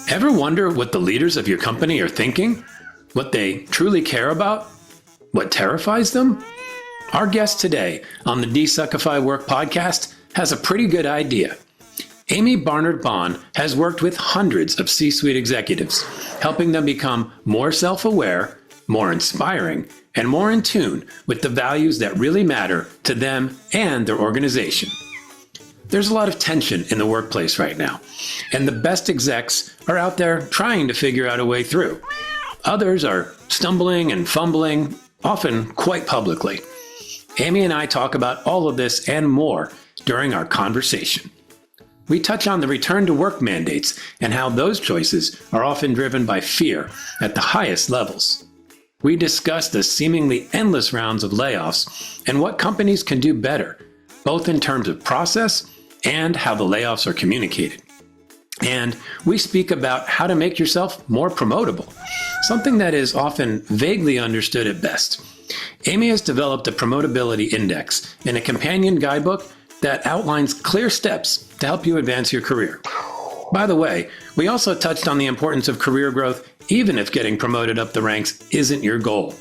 Ever wonder what the leaders of your company are thinking? What they truly care about? What terrifies them? Our guest today on the DesuckifyWork Podcast has a pretty good idea. Amii Barnard Bahn has worked with hundreds of C-suite executives, helping them become more self-aware, more inspiring, and more in tune with the values that really matter to them and their organization. There's a lot of tension in the workplace right now, and the best execs are out there trying to figure out a way through. Others are stumbling and fumbling, often quite publicly. Amii and I talk about all of this and more during our conversation. We touch on the return to work mandates and how those choices are often driven by fear at the highest levels. We discuss the seemingly endless rounds of layoffs and what companies can do better, both in terms of process and how the layoffs are communicated. And we speak about how to make yourself more promotable, something that is often vaguely understood at best. Amii has developed a promotability index and a companion guidebook that outlines clear steps to help you advance your career. By the way, we also touched on the importance of career growth, even if getting promoted up the ranks isn't your goal.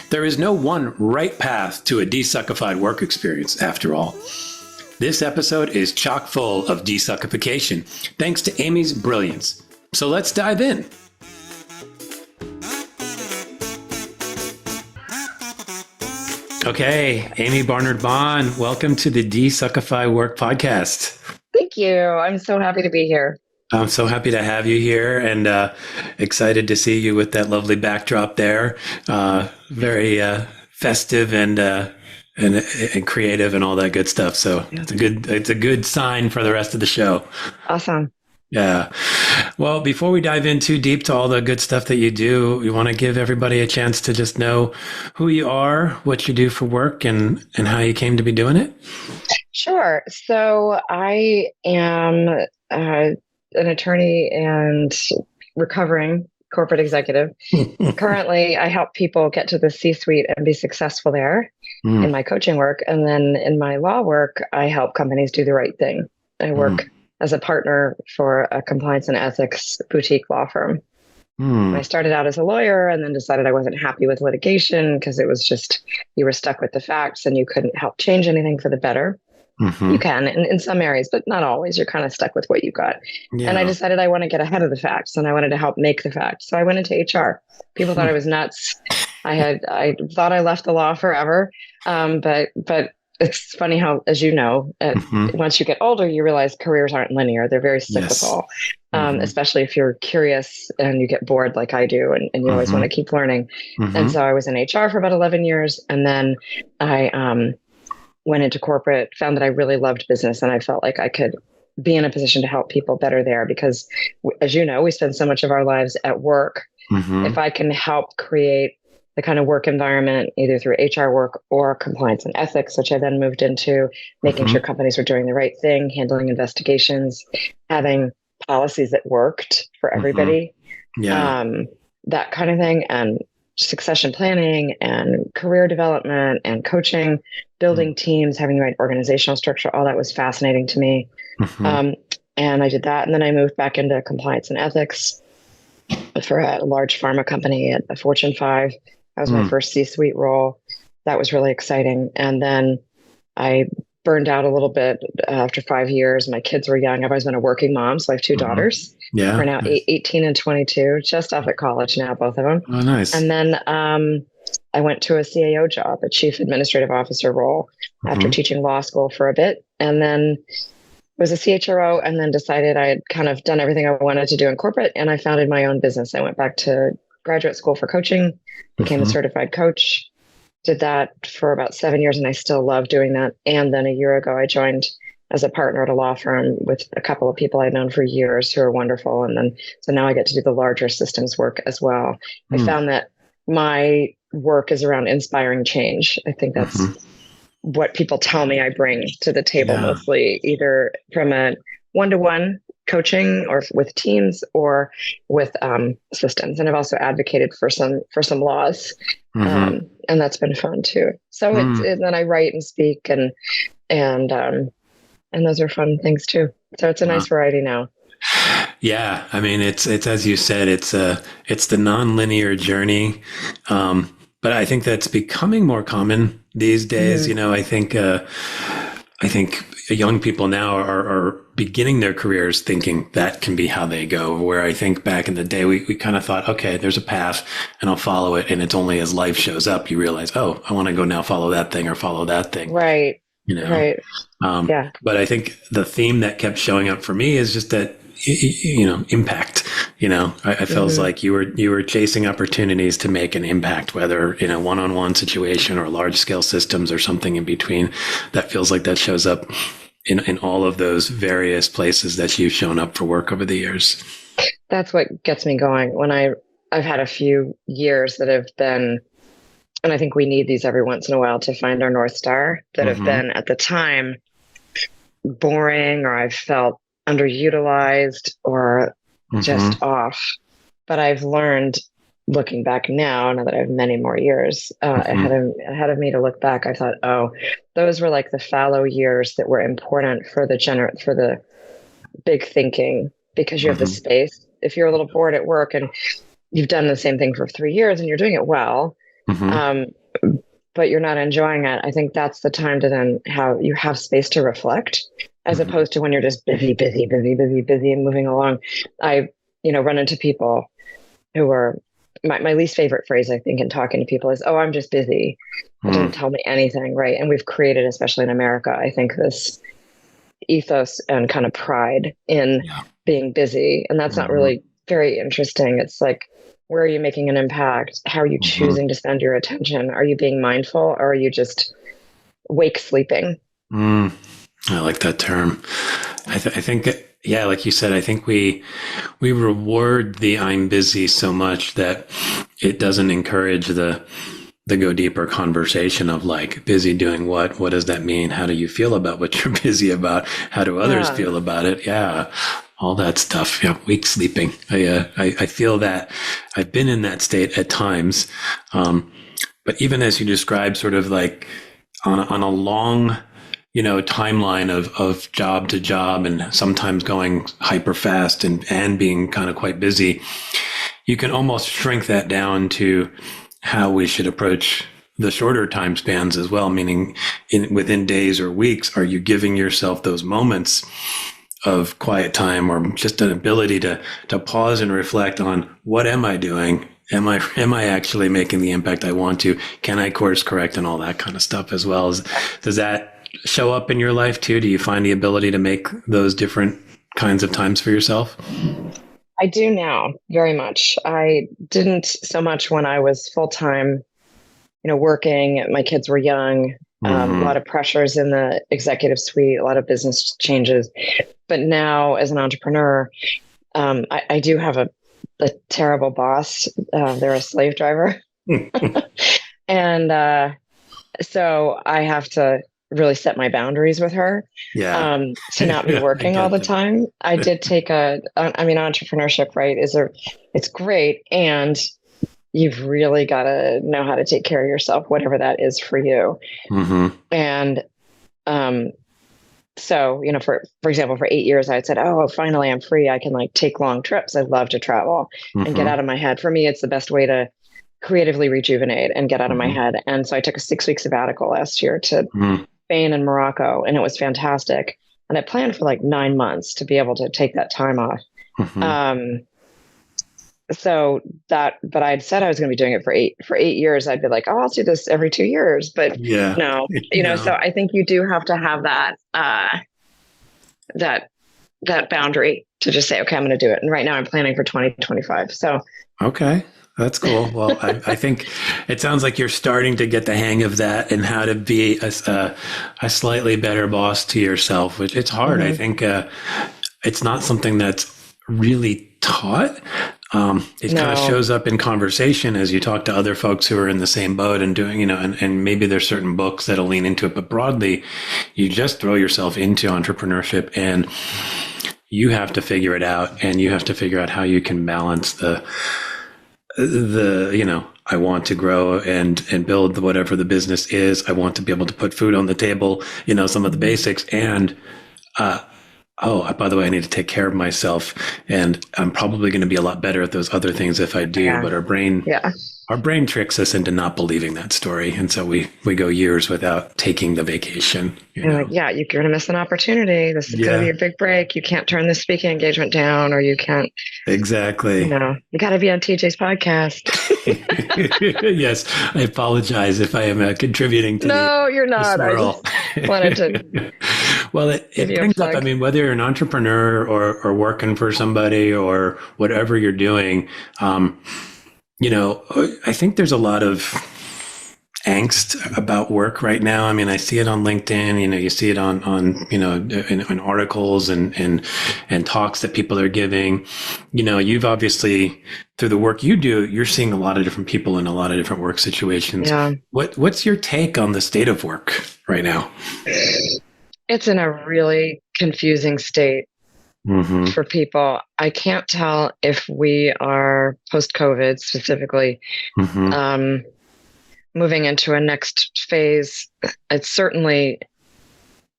There is no one right path to a desuckified work experience, after all. This episode is chock full of desuckification, thanks to Amii's brilliance. So let's dive in. Okay, Amii Barnard Bahn, welcome to the DesuckifyWork Podcast. Thank you. I'm so happy to be here. I'm so happy to have you here and excited to see you with that lovely backdrop there. Very festive and creative and all that good stuff. So it's a good sign for the rest of the show. Awesome. Yeah. Well, before we dive in too deep to all the good stuff that you do, we want to give everybody a chance to just know who you are, what you do for work, and how you came to be doing it. Sure. So I am an attorney and recovering corporate executive. Currently, I help people get to the C-suite and be successful there in my coaching work. And then in my law work, I help companies do the right thing. I work as a partner for a compliance and ethics boutique law firm. I started out as a lawyer and then decided I wasn't happy with litigation because it was just, you were stuck with the facts and you couldn't help change anything for the better. You can in some areas, but not always. You're kind of stuck with what you got. Yeah. And I decided I want to get ahead of the facts and I wanted to help make the facts. So I went into HR. People thought I was nuts. I thought I left the law forever. But it's funny how, as you know, once you get older, you realize careers aren't linear. They're very cyclical, especially if you're curious and you get bored like I do, and you always want to keep learning. And so I was in HR for about 11 years. And then I went into corporate, found that I really loved business, and I felt like I could be in a position to help people better there because, as you know, we spend so much of our lives at work. If I can help create the kind of work environment, either through HR work or compliance and ethics, which I then moved into, making sure companies were doing the right thing, handling investigations, having policies that worked for everybody, that kind of thing, and succession planning and career development and coaching, building teams, having the right organizational structure, all that was fascinating to me. And I did that. And then I moved back into compliance and ethics for a large pharma company at a Fortune 5. That was my first C-suite role. That was really exciting. And then I burned out a little bit after 5 years. My kids were young. I've always been a working mom. So I have two daughters. Yeah. We're now 18 and 22, just off at college now, both of them. Oh, nice. And then I went to a CAO job, a chief administrative officer role after teaching law school for a bit. And then was a CHRO and then decided I had kind of done everything I wanted to do in corporate. And I founded my own business. I went back to graduate school for coaching, became a certified coach, did that for about 7 years. And I still love doing that. And then a year ago, I joined as a partner at a law firm with a couple of people I'd known for years who are wonderful. And then, so now I get to do the larger systems work as well. I found that my work is around inspiring change. I think that's what people tell me I bring to the table, mostly either from a one-to-one coaching or with teams or with systems. And I've also advocated for some laws. And that's been fun too. So and then I write and speak and those are fun things too. So it's a nice variety now. Yeah, I mean, it's as you said, it's the nonlinear journey, but I think that's becoming more common these days. Mhm. I think young people now are beginning their careers thinking that can be how they go. Where I think back in the day, we kind of thought, okay, there's a path and I'll follow it. And it's only as life shows up, you realize, oh, I want to go now follow that thing or follow that thing. Right. Right. Yeah. But I think the theme that kept showing up for me is just that, impact. I felt like you were chasing opportunities to make an impact, whether in a one-on-one situation or large scale systems or something in between. That feels like that shows up in all of those various places that you've shown up for work over the years. That's what gets me going. When I've had a few years that have been, and I think we need these every once in a while to find our North Star, that have been at the time boring, or I've felt underutilized or just off. But I've learned, looking back now that I have many more years ahead of me to look back, I thought, oh, those were like the fallow years that were important for the big thinking, because you have the space. If you're a little bored at work and you've done the same thing for 3 years and you're doing it well, but you're not enjoying it, I think that's the time to then have space to reflect, as opposed to when you're just busy and moving along. I, run into people who are, my least favorite phrase, I think, in talking to people is, oh, I'm just busy. It doesn't tell me anything, right? And we've created, especially in America, I think, this ethos and kind of pride in being busy. And that's not really very interesting. It's like, where are you making an impact? How are you choosing to spend your attention? Are you being mindful, or are you just wake sleeping? I like that term. I think, like you said, I think we reward the I'm busy so much that it doesn't encourage the go deeper conversation of like, busy doing what? What does that mean? How do you feel about what you're busy about? How do others feel about it? Yeah. All that stuff. Yeah. Weak sleeping. I feel that I've been in that state at times. But even as you describe, sort of like on a long, timeline of job to job, and sometimes going hyper fast and being kind of quite busy, you can almost shrink that down to how we should approach the shorter time spans as well. Meaning within days or weeks, are you giving yourself those moments of quiet time, or just an ability to pause and reflect on, what am I doing? Am I actually making the impact I want to? Can I course correct, and all that kind of stuff as well? Does that show up in your life too? Do you find the ability to make those different kinds of times for yourself? I do now, very much. I didn't so much when I was full-time, working. My kids were young. A lot of pressures in the executive suite, a lot of business changes. But now, as an entrepreneur, I do have a terrible boss. They're a slave driver. And so I have to really set my boundaries with her to not be working all the time. I did take entrepreneurship, right, it's great. And you've really got to know how to take care of yourself, whatever that is for you. And so, for example, for 8 years, I had said, oh, finally, I'm free. I can take long trips. I love to travel and get out of my head. For me, it's the best way to creatively rejuvenate and get out of my head. And so I took a 6-week sabbatical last year to Spain and Morocco, and it was fantastic. And I planned for 9 months to be able to take that time off. But I'd said I was going to be doing it for 8 years. I'd be like, oh, I'll do this every 2 years, but no, so I think you do have to have that boundary to just say, okay, I'm going to do it. And right now I'm planning for 2025. So, okay. That's cool. Well, I think it sounds like you're starting to get the hang of that, and how to be a slightly better boss to yourself, which it's hard. I think it's not something that's really taught. It kind of shows up in conversation as you talk to other folks who are in the same boat and doing, and maybe there's certain books that'll lean into it, but broadly, you just throw yourself into entrepreneurship and you have to figure it out, and you have to figure out how you can balance the I want to grow and build whatever the business is. I want to be able to put food on the table, some of the basics, and oh, by the way, I need to take care of myself, and I'm probably going to be a lot better at those other things if I do. Yeah. But Yeah. our brain tricks us into not believing that story, and so we go years without taking the vacation. You're like, yeah, you're going to miss an opportunity. This is going to be your big break. You can't turn this speaking engagement down, or you can't. Exactly. You got to be on TJ's podcast. Yes, I apologize if I am contributing to. No, you're not. I just wanted to. Well, it brings up. I mean, whether you're an entrepreneur or working for somebody or whatever you're doing, I think there's a lot of angst about work right now. I mean, I see it on LinkedIn, you see it on in articles and talks that people are giving. You've obviously, through the work you do, you're seeing a lot of different people in a lot of different work situations. Yeah. What's your take on the state of work right now? It's in a really confusing state. Mm-hmm. For people. I can't tell if we are post-COVID specifically, mm-hmm. Moving into a next phase. It's certainly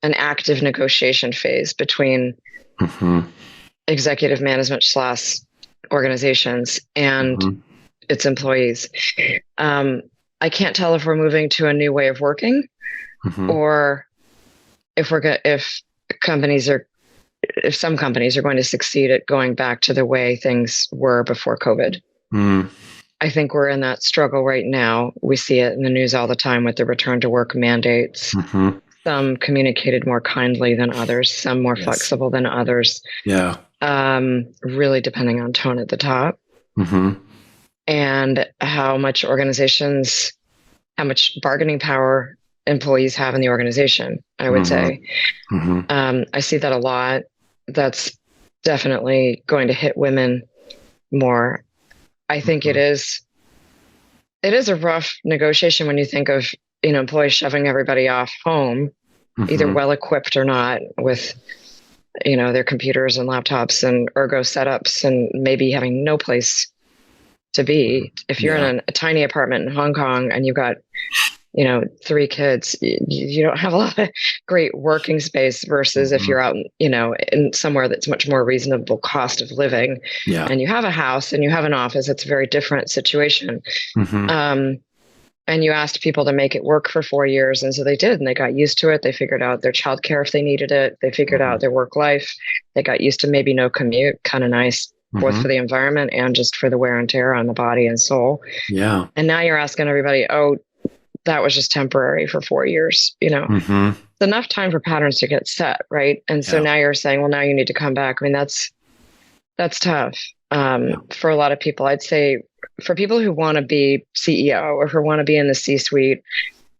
an active negotiation phase between mm-hmm. executive management / organizations and mm-hmm. its employees. I can't tell if we're moving to a new way of working, mm-hmm. or if some companies are going to succeed at going back to the way things were before COVID. Mm. I think we're in that struggle right now. We see it in the news all the time with the return to work mandates. Mm-hmm. Some communicated more kindly than others, some more flexible than others. Yeah. Really depending on tone at the top. Mm-hmm. And how much bargaining power employees have in the organization, I would mm-hmm. say. Mm-hmm. I see that a lot. That's definitely going to hit women more. I think mm-hmm. it is a rough negotiation when you think of, employees shoving everybody off home, mm-hmm. either well-equipped or not, with, their computers and laptops and ergo setups, and maybe having no place to be. If you're in a tiny apartment in Hong Kong and you've got 3 kids, you don't have a lot of great working space versus mm-hmm. if you're out, in somewhere that's much more reasonable cost of living, and you have a house and you have an office. It's a very different situation. Mm-hmm. And you asked people to make it work for 4 years. And so they did, and they got used to it. They figured out their childcare if they needed it. They figured mm-hmm. out their work life. They got used to maybe no commute, kind of nice, mm-hmm. both for the environment and just for the wear and tear on the body and soul. Yeah. And now you're asking everybody, that was just temporary for 4 years, mm-hmm. It's enough time for patterns to get set. Right. And so now you're saying, well, now you need to come back. I mean, that's tough. For a lot of people. I'd say for people who want to be CEO or who want to be in the C-suite,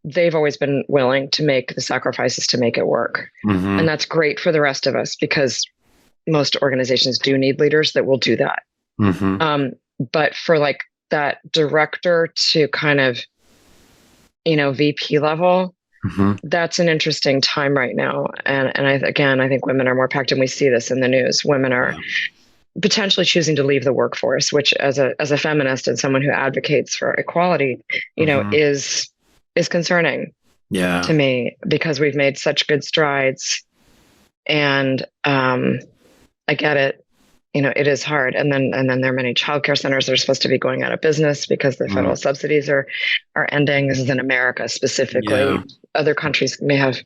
they've always been willing to make the sacrifices to make it work. Mm-hmm. And that's great for the rest of us, because most organizations do need leaders that will do that. Mm-hmm. But for like that director to kind of, VP level, mm-hmm. that's an interesting time right now. And I think women are more packed, and we see this in the news. Women are potentially choosing to leave the workforce, which as a feminist and someone who advocates for equality, mm-hmm. is concerning to me, because we've made such good strides, and I get it. It is hard. And then there are many childcare centers that are supposed to be going out of business because the federal subsidies are ending. This is in America specifically. Yeah. Other countries may have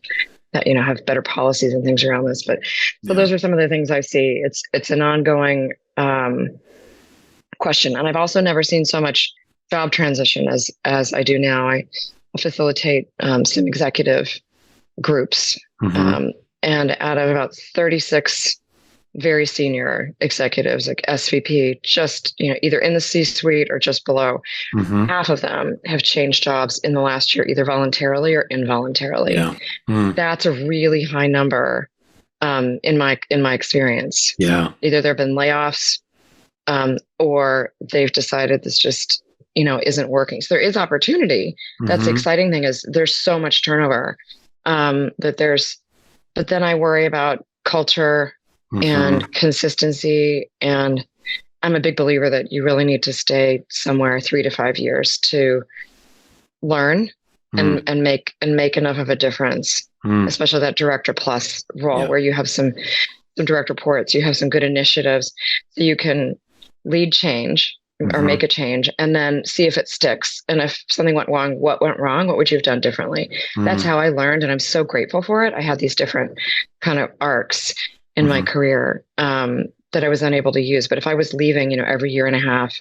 better policies and things around this. But so those are some of the things I see. It's an ongoing question. And I've also never seen so much job transition as I do now. I facilitate some executive groups. Mm-hmm. And out of about 36 very senior executives, like SVP, just, either in the C-suite or just below, mm-hmm. half of them have changed jobs in the last year, either voluntarily or involuntarily. Yeah. Mm. That's a really high number in my experience. Yeah. Either there have been layoffs or they've decided this just, isn't working. So there is opportunity. Mm-hmm. That's the exciting thing, is there's so much turnover but then I worry about culture, mm-hmm. and consistency. And I'm a big believer that you really need to stay somewhere 3 to 5 years to learn and make enough of a difference, especially that director plus role where you have some some direct reports, you have some good initiatives, so you can lead change or make a change and then see if it sticks. And if something went wrong, what went wrong? What would you have done differently? That's how I learned. And I'm so grateful for it. I had these different kind of arcs in my career that I was unable to use. But if I was leaving, every year and a half,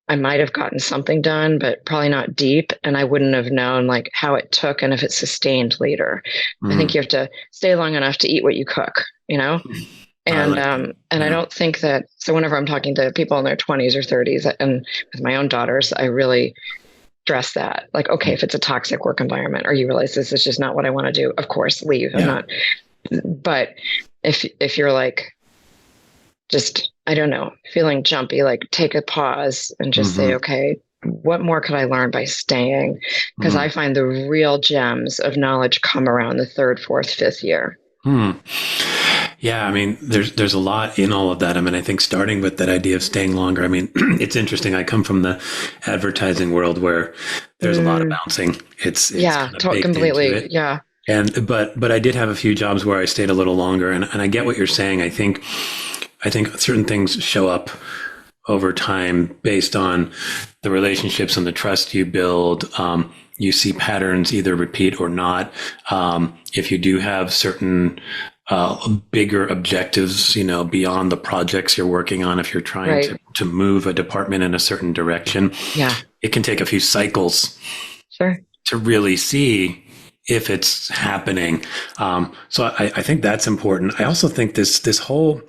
I might have gotten something done, but probably not deep. And I wouldn't have known like how it took and if it sustained later. I think you have to stay long enough to eat what you cook, And I don't think that, so whenever I'm talking to people in their 20s or 30s and with my own daughters, I really stress that. Like, okay, if it's a toxic work environment or you realize this is just not what I want to do, of course, leave. But if you're like, just, I don't know, feeling jumpy, like take a pause and just say, okay, what more could I learn by staying? Because I find the real gems of knowledge come around the third, fourth, fifth year. Yeah, I mean, there's a lot in all of that. I mean, I think starting with that idea of staying longer, I mean, it's interesting. I come from the advertising world where there's a lot of bouncing. It's kind of completely. Into it. Yeah. But I did have a few jobs where I stayed a little longer, and I get what you're saying. I think certain things show up over time based on the relationships and the trust you build. You see patterns either repeat or not. If you do have certain bigger objectives, beyond the projects you're working on, if you're trying to move a department in a certain direction, it can take a few cycles to really see if it's happening. So I think that's important. I also think this whole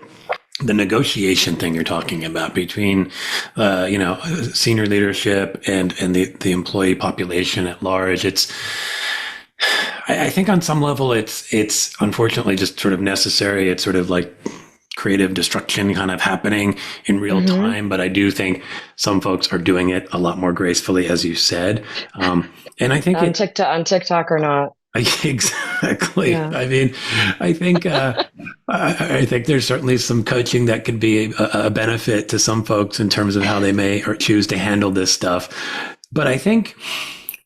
the negotiation thing you're talking about between, senior leadership and the employee population at large. I think on some level it's unfortunately just sort of necessary. It's sort of like creative destruction kind of happening in real time. But I do think some folks are doing it a lot more gracefully, as you said. And I think on TikTok or not. Exactly. Yeah. I mean, I think there's certainly some coaching that could be a benefit to some folks in terms of how they may or choose to handle this stuff. But I think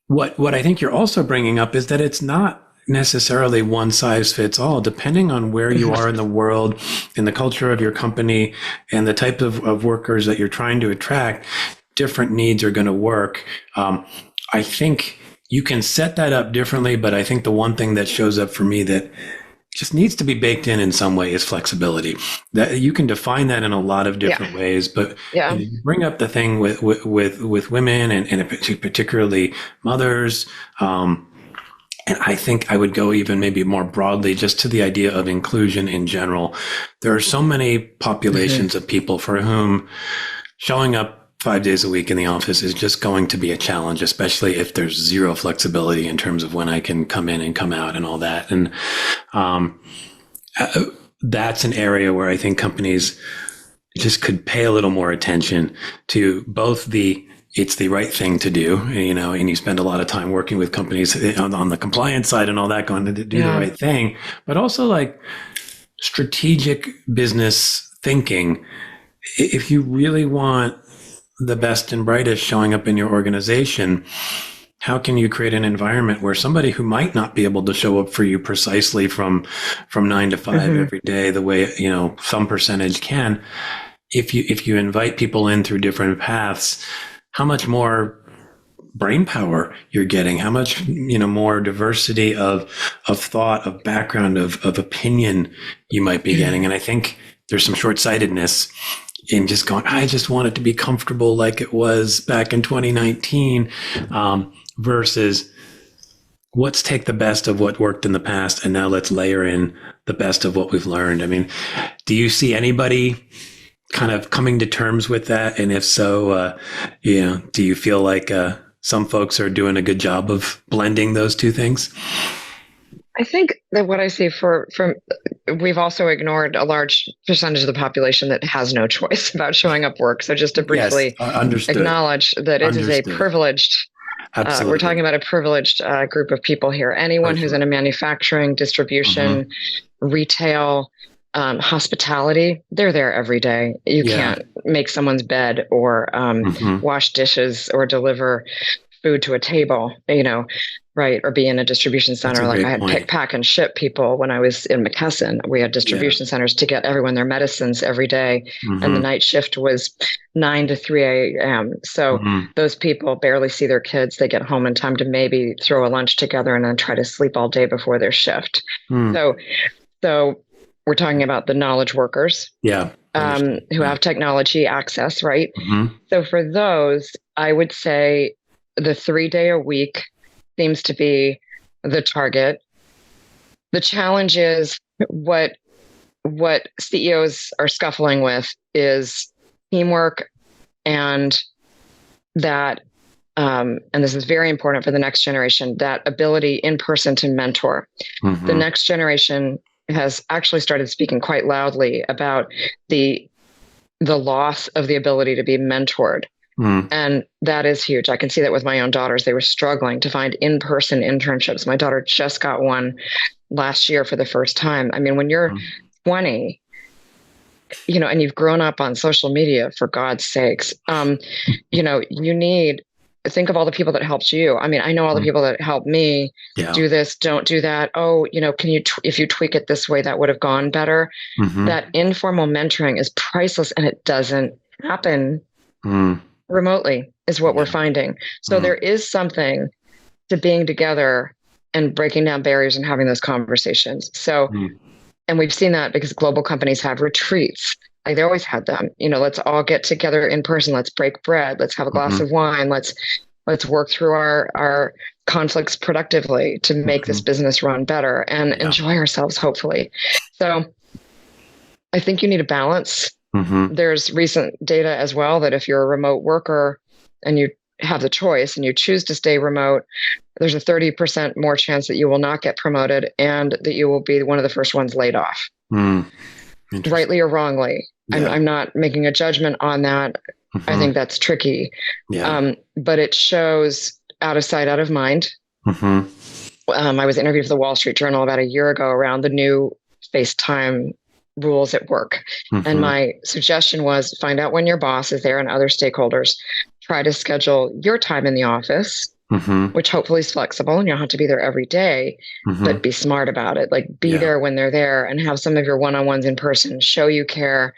what I think you're also bringing up is that it's not necessarily one size fits all, depending on where you are in the world, in the culture of your company, and the type of workers that you're trying to attract. Different needs are going to work. I think you can set that up differently, but I think the one thing that shows up for me that just needs to be baked in some way is flexibility. That you can define that in a lot of different ways, but you bring up the thing with women and particularly mothers. And I think I would go even maybe more broadly just to the idea of inclusion in general. There are so many populations of people for whom showing up 5 days a week in the office is just going to be a challenge, especially if there's zero flexibility in terms of when I can come in and come out and all that. And that's an area where I think companies just could pay a little more attention to both it's the right thing to do, and you spend a lot of time working with companies on the compliance side and all that, going to do the right thing, but also like strategic business thinking. If you really want the best and brightest showing up in your organization, how can you create an environment where somebody who might not be able to show up for you precisely from 9 to 5 every day, the way, some percentage can, if you invite people in through different paths, how much more brain power you're getting, how much, more diversity of thought, of background, of opinion you might be getting. And I think there's some short-sightedness in just going, I just want it to be comfortable like it was back in 2019, versus let's take the best of what worked in the past and now let's layer in the best of what we've learned. I mean, do you see anybody kind of coming to terms with that? And if so, do you feel like some folks are doing a good job of blending those two things? I think that what I see we've also ignored a large percentage of the population that has no choice about showing up work. So just to briefly acknowledge that it is a privileged, we're talking about a privileged group of people here. Anyone who's in a manufacturing, distribution, retail, hospitality, they're there every day. You can't make someone's bed or wash dishes or deliver food to a table, right? Or be in a distribution center. Like I had point. pick, pack, and ship people when I was in McKesson. We had distribution centers to get everyone their medicines every day. And the night shift was 9 to 3 a.m. So those people barely see their kids. They get home in time to maybe throw a lunch together and then try to sleep all day before their shift. So we're talking about the knowledge workers. Who have technology access, right? So for those, I would say the 3-day a week seems to be the target. The challenge is what CEOs are scuffling with is teamwork, and that, and this is very important for the next generation, that ability in person to mentor. The next generation has actually started speaking quite loudly about the loss of the ability to be mentored. And that is huge. I can see that with my own daughters. They were struggling to find in-person internships. My daughter just got one last year for the first time. I mean, when you're 20, and you've grown up on social media, for God's sakes, you need, think of all the people that helped you. I mean, I know all the people that helped me do this, don't do that. Oh, can you, if you tweak it this way, that would have gone better. That informal mentoring is priceless, and it doesn't happen remotely is what we're finding. So there is something to being together and breaking down barriers and having those conversations. So, and we've seen that because global companies have retreats. Like they always had them, let's all get together in person. Let's break bread. Let's have a glass of wine. Let's work through our conflicts productively to make this business run better and enjoy ourselves, hopefully. So I think you need a balance. There's recent data as well that if you're a remote worker and you have the choice and you choose to stay remote, there's a 30% more chance that you will not get promoted and that you will be one of the first ones laid off. Rightly or wrongly. I'm not making a judgment on that. I think that's tricky. But it shows out of sight, out of mind. I was interviewed for the Wall Street Journal about a year ago around the new FaceTime rules at work. And my suggestion was find out when your boss is there and other stakeholders. Try to schedule your time in the office, which hopefully is flexible and you don't have to be there every day, but be smart about it. Like be there when they're there and have some of your one-on-ones in person, show you care.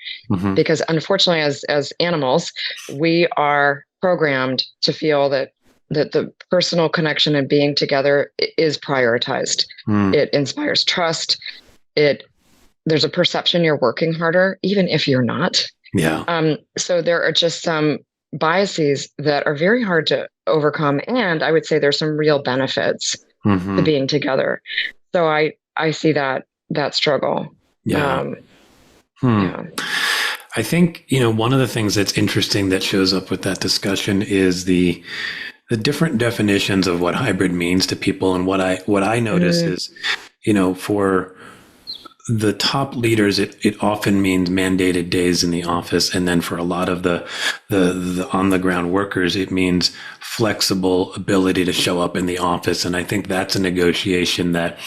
Because unfortunately, as animals, we are programmed to feel that the personal connection and being together is prioritized. It inspires trust. There's a perception you're working harder, even if you're not. So there are just some biases that are very hard to overcome. And I would say there's some real benefits to being together. So I see that struggle. I think, one of the things that's interesting that shows up with that discussion is the different definitions of what hybrid means to people. And what I notice is, for the top leaders, it often means mandated days in the office. And then for a lot of the on the ground workers, it means flexible ability to show up in the office. And I think that's a negotiation that,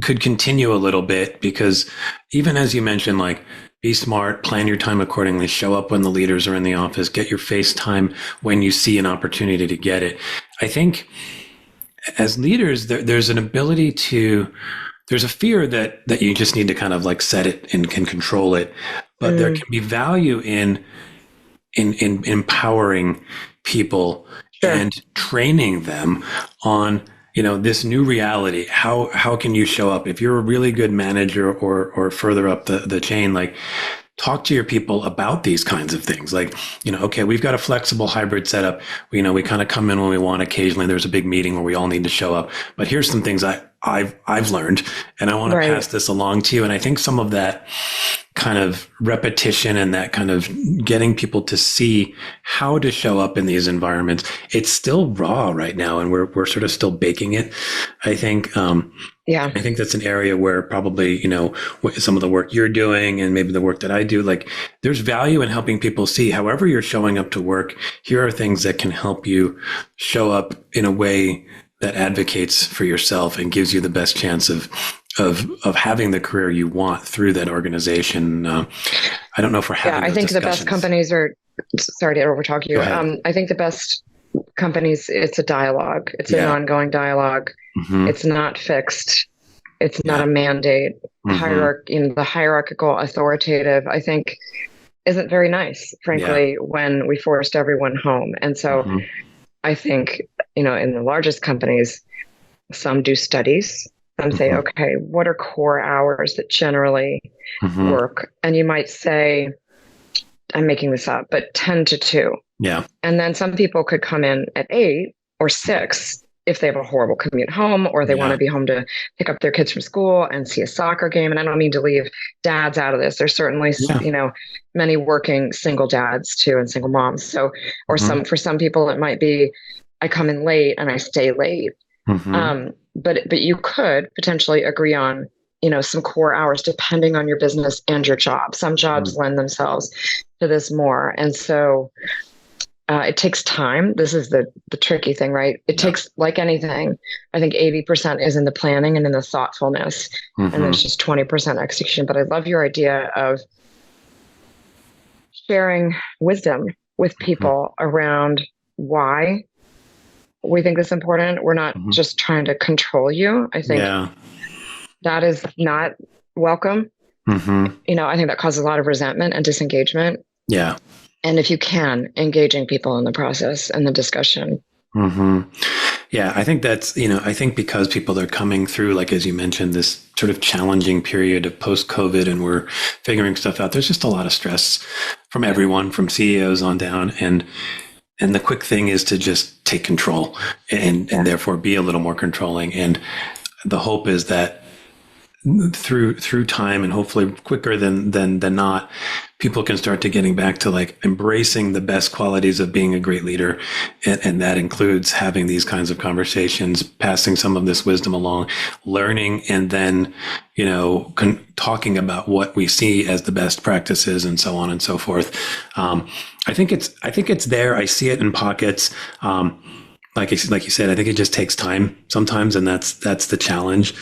could continue a little bit, because even as you mentioned, like be smart, plan your time accordingly, show up when the leaders are in the office, get your face time when you see an opportunity to get it. I think as leaders, there's an ability there's a fear that you just need to kind of like set it and can control it, but there can be value in empowering people and training them on, this new reality. How can you show up? If you're a really good manager or further up the chain, like talk to your people about these kinds of things. Like, okay, we've got a flexible hybrid setup. We kind of come in when we want. Occasionally there's a big meeting where we all need to show up, but here's some things I've learned, and I want to pass this along to you. And I think some of that kind of repetition and that kind of getting people to see how to show up in these environments, it's still raw right now, and we're sort of still baking it. I think, I think that's an area where probably, some of the work you're doing and maybe the work that I do, like there's value in helping people see however you're showing up to work. Here are things that can help you show up in a way that advocates for yourself and gives you the best chance of having the career you want through that organization. I don't know if we're having. I think the best companies are. Sorry to overtalk you. I think the best companies, it's a dialogue. It's an ongoing dialogue. Mm-hmm. It's not fixed. It's not a mandate. Mm-hmm. The hierarchical authoritative, I think, isn't very nice, frankly, when we forced everyone home. And so I think, in the largest companies, some do studies. Some say, okay, what are core hours that generally work? And you might say, I'm making this up, but 10 to 2. Yeah. And then some people could come in at 8 or 6 if they have a horrible commute home, or they want to be home to pick up their kids from school and see a soccer game. And I don't mean to leave dads out of this. There's certainly, many working single dads too, and single moms. So, or for some people, it might be, I come in late and I stay late. But you could potentially agree on, some core hours depending on your business and your job. Some jobs lend themselves to this more. And so it takes time. This is the tricky thing, right? It takes, like anything, I think 80% is in the planning and in the thoughtfulness, and there's just 20% execution. But I love your idea of sharing wisdom with people around why we think this is important. We're not just trying to control you. I think that is not welcome. I think that causes a lot of resentment and disengagement. Yeah. And if you can, engaging people in the process and the discussion. Yeah, I think that's, I think because people are coming through, like, as you mentioned, this sort of challenging period of post-COVID, and we're figuring stuff out. There's just a lot of stress from everyone, from CEOs on down. And the quick thing is to just take control and therefore be a little more controlling. And the hope is that through time, and hopefully quicker than not, people can start to getting back to like embracing the best qualities of being a great leader. And that includes having these kinds of conversations, passing some of this wisdom along, learning, and then, talking about what we see as the best practices and so on and so forth. I think it's there. I see it in pockets. Like you said, I think it just takes time sometimes. And that's the challenge.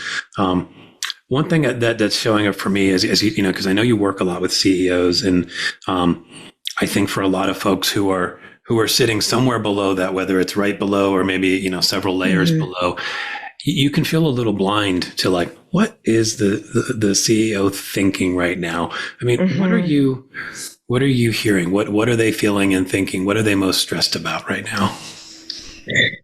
One thing that's showing up for me is because I know you work a lot with CEOs, and I think for a lot of folks who are sitting somewhere below that, whether it's right below or maybe several layers below, you can feel a little blind to like, what is the CEO thinking right now? I mean, what are you hearing? What are they feeling and thinking? What are they most stressed about right now?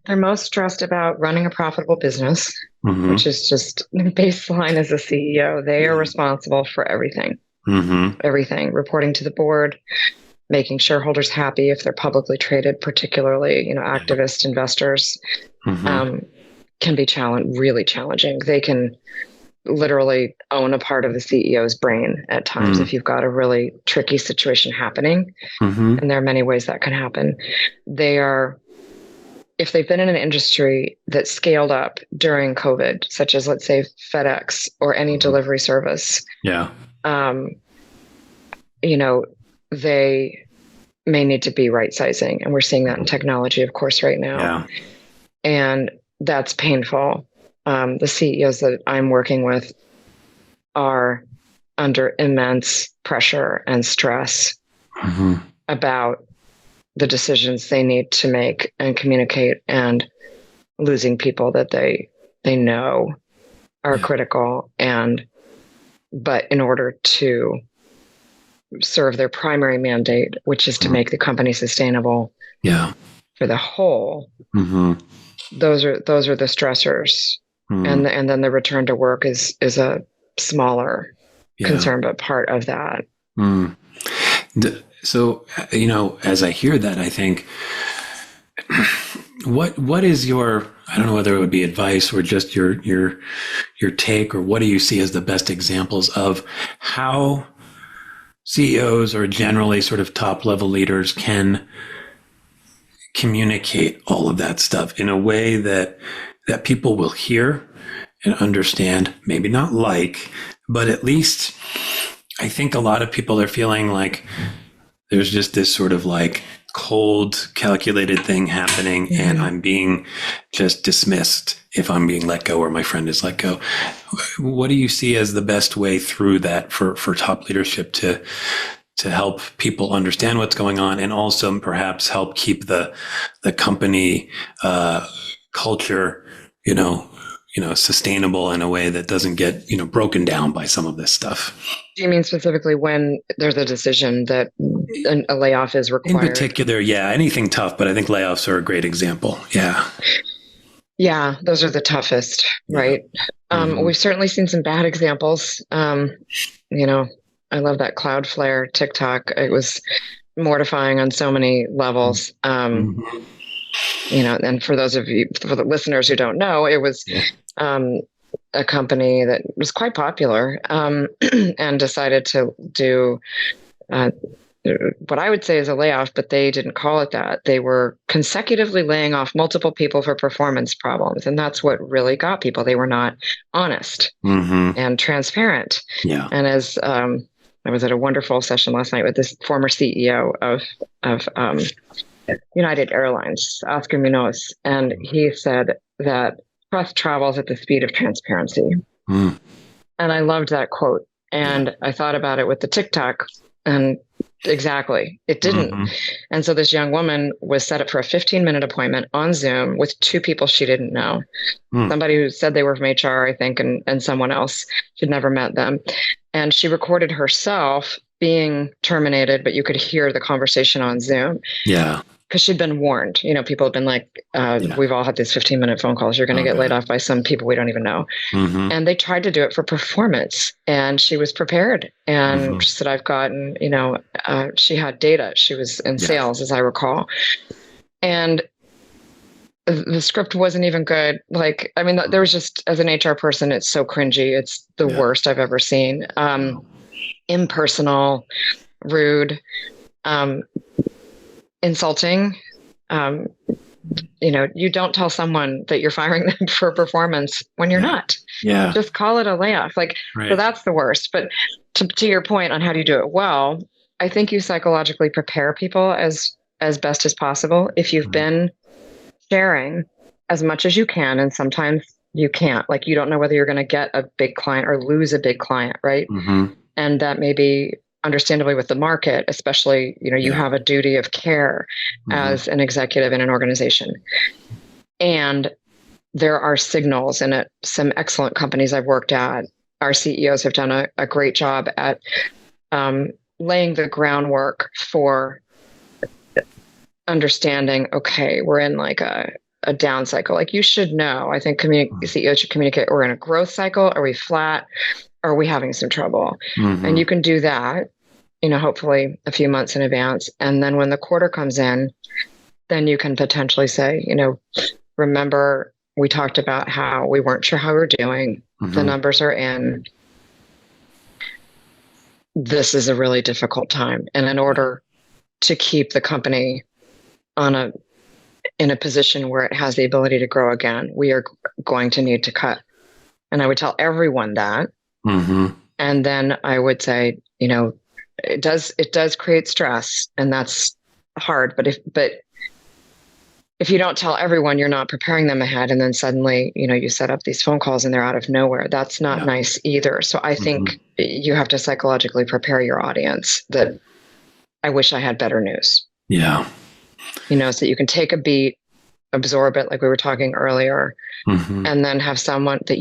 They're most stressed about running a profitable business, which is just baseline as a CEO. They are responsible for everything, everything, reporting to the board, making shareholders happy if they're publicly traded, particularly, activist investors, can be really challenging. They can literally own a part of the CEO's brain at times if you've got a really tricky situation happening. And there are many ways that can happen. If they've been in an industry that scaled up during COVID, such as, let's say, FedEx or any delivery service, they may need to be right sizing. And we're seeing that in technology, of course, right now. Yeah. And that's painful. The CEOs that I'm working with are under immense pressure and stress about the decisions they need to make and communicate, and losing people that they know are critical. But in order to serve their primary mandate, which is to make the company sustainable for the whole, those are the stressors. And then the return to work is a smaller concern, but part of that. So, as I hear that, I think, what is your, I don't know whether it would be advice or just your take, or what do you see as the best examples of how CEOs or generally sort of top level leaders can communicate all of that stuff in a way that people will hear and understand, maybe not like, but at least I think a lot of people are feeling like there's just this sort of like cold, calculated thing happening, and I'm being just dismissed if I'm being let go or my friend is let go. What do you see as the best way through that for top leadership to help people understand what's going on, and also perhaps help keep the company culture, sustainable in a way that doesn't get, broken down by some of this stuff. Do you mean specifically when there's a decision that a layoff is required? In particular, yeah, anything tough, but I think layoffs are a great example. Yeah. Yeah, those are the toughest, right? We've certainly seen some bad examples. I love that Cloudflare TikTok. It was mortifying on so many levels. And for the listeners who don't know, it was a company that was quite popular and decided to do what I would say is a layoff, but they didn't call it that. They were consecutively laying off multiple people for performance problems. And that's what really got people. They were not honest and transparent. Yeah. And as I was at a wonderful session last night with this former CEO of United Airlines, Oscar Munoz, and he said that trust travels at the speed of transparency. And I loved that quote. And I thought about it with the TikTok, and exactly, it didn't. And so this young woman was set up for a 15-minute appointment on Zoom with two people she didn't know. Somebody who said they were from HR, I think, and someone else. She'd never met them. And she recorded herself being terminated, but you could hear the conversation on Zoom. Yeah. Because she'd been warned. People have been like, we've all had these 15-minute phone calls. You're going to get laid off by some people we don't even know. And they tried to do it for performance. And she was prepared. And she said, I've gotten, she had data. She was in sales, as I recall. And the script wasn't even good. There was just, as an HR person, it's so cringy. It's the worst I've ever seen. Impersonal, rude, insulting. You don't tell someone that you're firing them for performance when you're not. Yeah. Just call it a layoff. So that's the worst. But to your point on how do you do it well, I think you psychologically prepare people as best as possible. If you've been sharing as much as you can, and sometimes you can't, you don't know whether you're going to get a big client or lose a big client, right? And that may be understandably with the market, especially, you have a duty of care as an executive in an organization. And there are signals, and at some excellent companies I've worked at, our CEOs have done a great job at laying the groundwork for understanding, okay, we're in a down cycle. You should know, I think CEOs should communicate, we're in a growth cycle. Are we flat? Are we having some trouble? And you can do that, hopefully a few months in advance. And then when the quarter comes in, then you can potentially say, remember, we talked about how we weren't sure how we were doing. The numbers are in. This is a really difficult time. And in order to keep the company in a position where it has the ability to grow again, we are going to need to cut. And I would tell everyone that. And then I would say, it does create stress, and that's hard. But if you don't tell everyone, you're not preparing them ahead, and then suddenly, you set up these phone calls and they're out of nowhere. That's not nice either. So I think you have to psychologically prepare your audience that I wish I had better news. Yeah. So you can take a beat, absorb it, like we were talking earlier, and then have someone that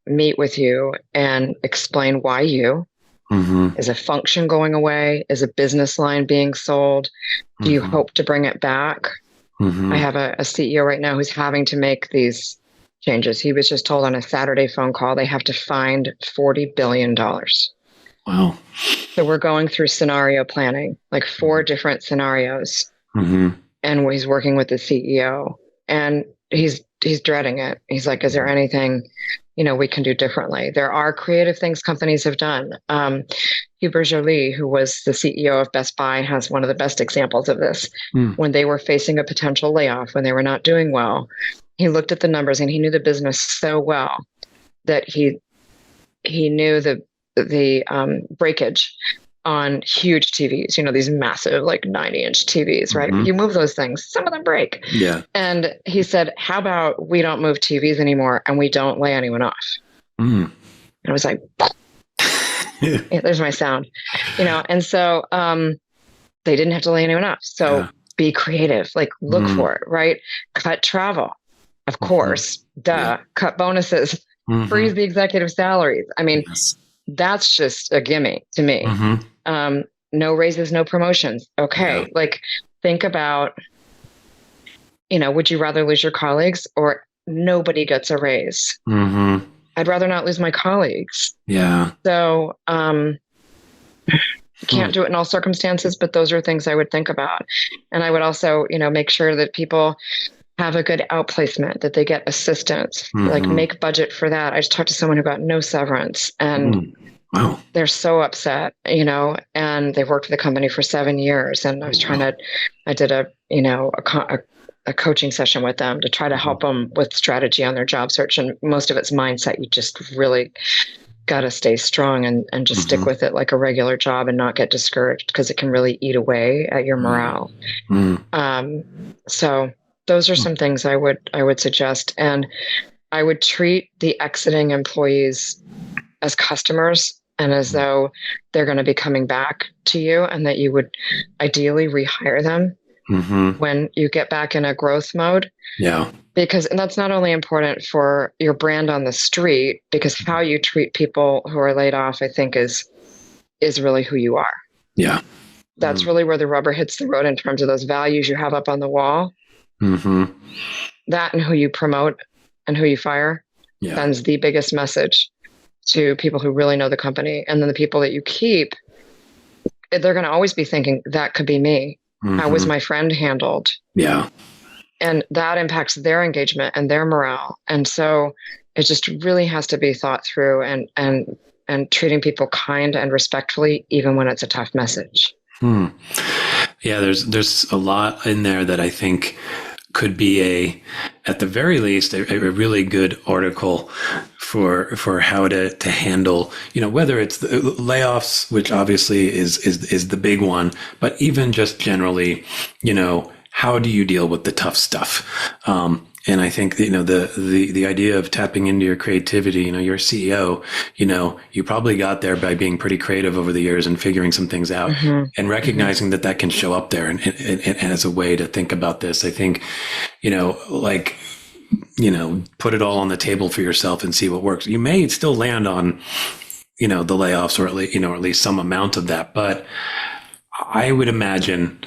meet with you and explain why you. Is a function going away? Is a business line being sold? Do you hope to bring it back? I have a CEO right now who's having to make these changes. He was just told on a Saturday phone call they have to find $40 billion. Wow. So we're going through scenario planning, 4 different scenarios. And he's working with the CEO, and he's dreading it. He's like, is there anything we can do differently? There are creative things companies have done. Hubert Joly, who was the CEO of Best Buy, has one of the best examples of this. When they were facing a potential layoff, when they were not doing well, he looked at the numbers and he knew the business so well that he knew the breakage on huge TVs, these massive 90-inch TVs, right? You move those things, some of them break. Yeah. And he said, how about we don't move TVs anymore and we don't lay anyone off? And I was like, Yeah, there's my sound, and so they didn't have to lay anyone off. So Yeah. be creative, like look for it, right? Cut travel, of course, duh. Cut bonuses, freeze the executive salaries. I mean, Yes. that's just a gimme to me. No raises, no promotions. Okay. Yeah. Like think about, would you rather lose your colleagues or nobody gets a raise? I'd rather not lose my colleagues. Yeah. So, can't do it in all circumstances, but those are things I would think about. And I would also, make sure that people have a good outplacement, that they get assistance, like make budget for that. I just talked to someone who got no severance and wow. They're so upset, and they've worked with the company for 7 years. And I was I did a coaching session with them to try to help them with strategy on their job search. And most of it's mindset. You just really got to stay strong and just stick with it like a regular job and not get discouraged because it can really eat away at your morale. So those are some things I would suggest. And I would treat the exiting employees as customers and as though they're going to be coming back to you, and that you would ideally rehire them when you get back in a growth mode. Yeah. And that's not only important for your brand on the street, because how you treat people who are laid off, I think is really who you are. Yeah. That's really where the rubber hits the road in terms of those values you have up on the wall. That and who you promote and who you fire sends the biggest message to people who really know the company. And then the people that you keep, they're going to always be thinking, that could be me. How was my friend handled? Yeah. And that impacts their engagement and their morale. And so it just really has to be thought through and treating people kind and respectfully, even when it's a tough message. Yeah, there's a lot in there that I think could be at the very least, a really good article for how to handle, whether it's the layoffs, which obviously is the big one, but even just generally, how do you deal with the tough stuff? And I think, the idea of tapping into your creativity, you're a CEO, you probably got there by being pretty creative over the years and figuring some things out and recognizing that can show up there and as a way to think about this. I think, put it all on the table for yourself and see what works. You may still land on, the layoffs or at least some amount of that. But I would imagine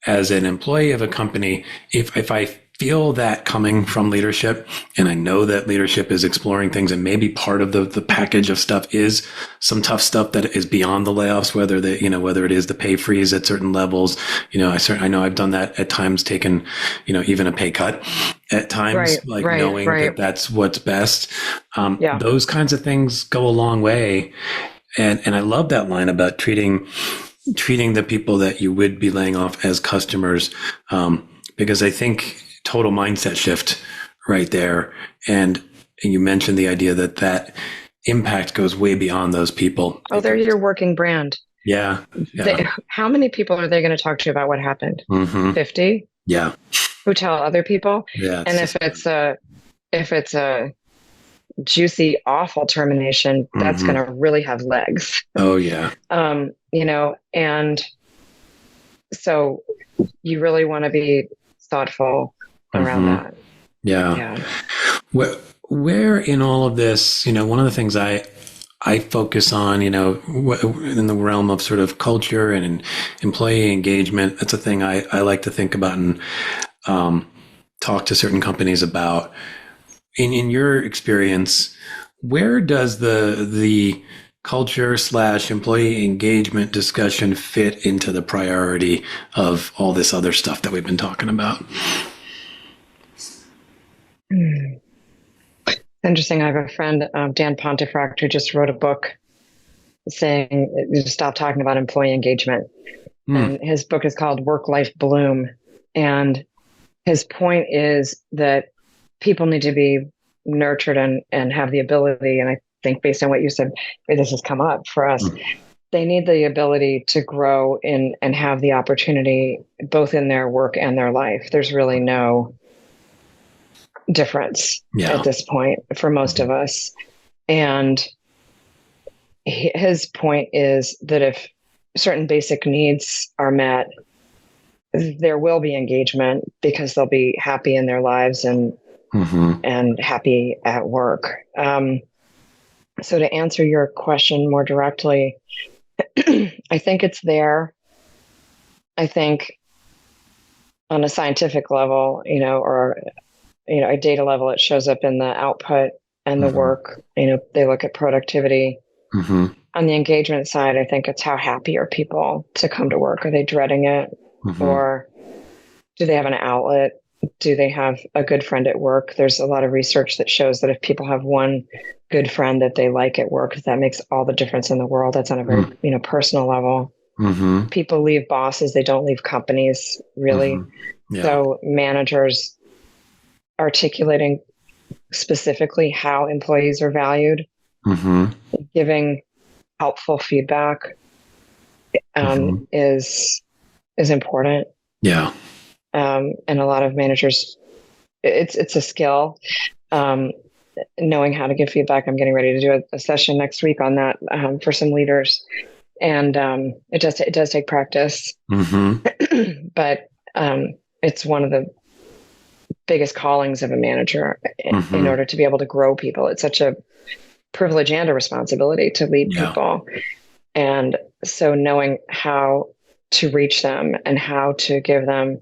as an employee of a company, if I feel that coming from leadership, and I know that leadership is exploring things, and maybe part of the package of stuff is some tough stuff that is beyond the layoffs, whether it is the pay freeze at certain levels. I know I've done that at times, taken, even a pay cut at times, knowing that that's what's best. Those kinds of things go a long way. And I love that line about treating the people that you would be laying off as customers, because I think total mindset shift right there. And you mentioned the idea that impact goes way beyond those people. Oh, they're your working brand. Yeah. How many people are they going to talk to you about what happened? 50? Yeah. Who tell other people? Yeah. And if it's a juicy, awful termination, that's going to really have legs. Oh yeah. And so you really want to be thoughtful around that. Yeah. Where in all of this, one of the things I focus on, in the realm of sort of culture and employee engagement, that's a thing I like to think about and talk to certain companies about. In your experience, where does the culture / employee engagement discussion fit into the priority of all this other stuff that we've been talking about? Interesting. I have a friend, Dan Pontefract, who just wrote a book saying, stop talking about employee engagement. And his book is called Work-Life Bloom. And his point is that people need to be nurtured and have the ability. And I think based on what you said, this has come up for us. They need the ability to grow and have the opportunity both in their work and their life. There's really no difference at this point for most of us. And his point is that if certain basic needs are met, there will be engagement because they'll be happy in their lives and happy at work. So to answer your question more directly, I think it's there. I think on a scientific level, or a data level, it shows up in the output and the work. They look at productivity. On the engagement side, I think it's how happy are people to come to work? Are they dreading it? Or do they have an outlet? Do they have a good friend at work? There's a lot of research that shows that if people have one good friend that they like at work, that makes all the difference in the world. That's on a very, personal level. People leave bosses. They don't leave companies, really. Yeah. So managers articulating specifically how employees are valued, giving helpful feedback is important. Yeah. And a lot of managers, it's a skill, knowing how to give feedback. I'm getting ready to do a session next week on that for some leaders, and it does take practice. But it's one of the biggest callings of a manager in order to be able to grow people. It's such a privilege and a responsibility to lead people, and so knowing how to reach them and how to give them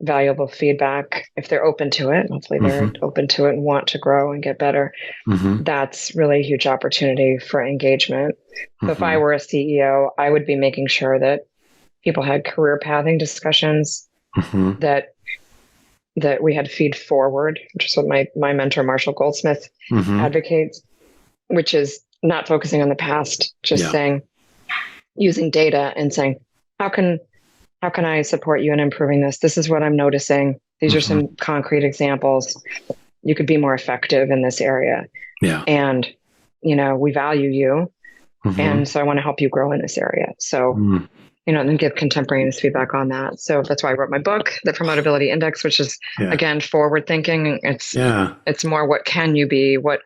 valuable feedback, if they're open to it, hopefully they're open to it and want to grow and get better. That's really a huge opportunity for engagement. So if I were a CEO, I would be making sure that people had career pathing discussions, that we had feed forward, which is what my mentor, Marshall Goldsmith, advocates, which is not focusing on the past, just saying, using data and saying, how can I support you in improving this? This is what I'm noticing. These are some concrete examples. You could be more effective in this area. Yeah. And, we value you. And so I want to help you grow in this area. So, and then give contemporaneous feedback on that. So that's why I wrote my book, The Promotability Index, which is, again, forward thinking. It's more, what can you be? What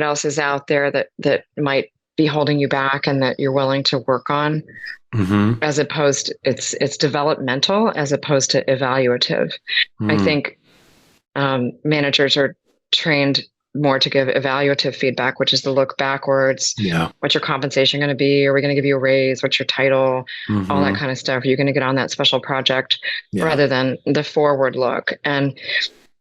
else is out there that might be holding you back and that you're willing to work on? As opposed, it's developmental as opposed to evaluative. I think managers are trained more to give evaluative feedback, which is to look backwards. What's your compensation going to be? Are we going to give you a raise? What's your title? All that kind of stuff. Are you going to get on that special project? Rather than the forward look. And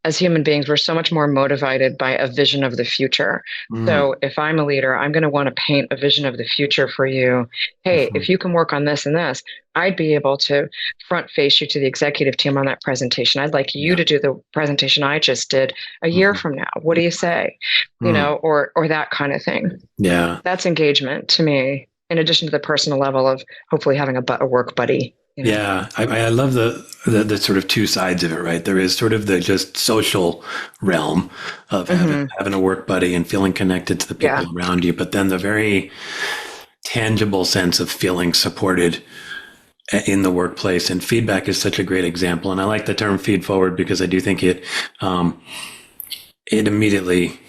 as human beings, we're so much more motivated by a vision of the future. So if I'm a leader, I'm going to want to paint a vision of the future for you. Hey, if you can work on this and this, I'd be able to front face you to the executive team on that presentation. I'd like you to do the presentation I just did a year from now. What do you say? Or that kind of thing. Yeah. That's engagement to me, in addition to the personal level of hopefully having a work buddy. Yeah, I love the sort of two sides of it, right? There is sort of the just social realm of having a work buddy and feeling connected to the people around you, but then the very tangible sense of feeling supported in the workplace. And feedback is such a great example. And I like the term feed forward because I do think it immediately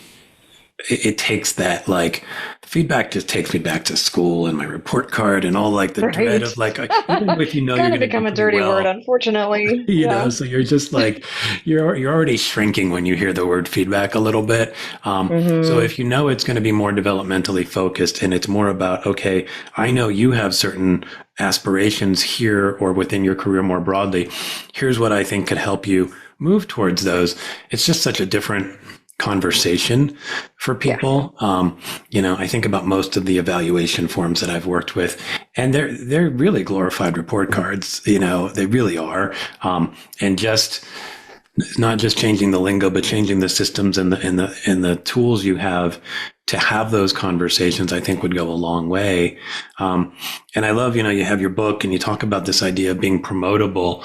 takes that, like, feedback just takes me back to school and my report card and all, like, the dread of, like, even if you're going to become a dirty word, unfortunately. You know, so you're just like, you're already shrinking when you hear the word feedback a little bit. So if it's going to be more developmentally focused and it's more about, okay, I know you have certain aspirations here or within your career more broadly. Here's what I think could help you move towards those. It's just such a different conversation for people. I think about most of the evaluation forms that I've worked with, and they're really glorified report cards. They really are. And just not just changing the lingo, but changing the systems and the tools you have to have those conversations, I think would go a long way. And I love, you have your book and you talk about this idea of being promotable.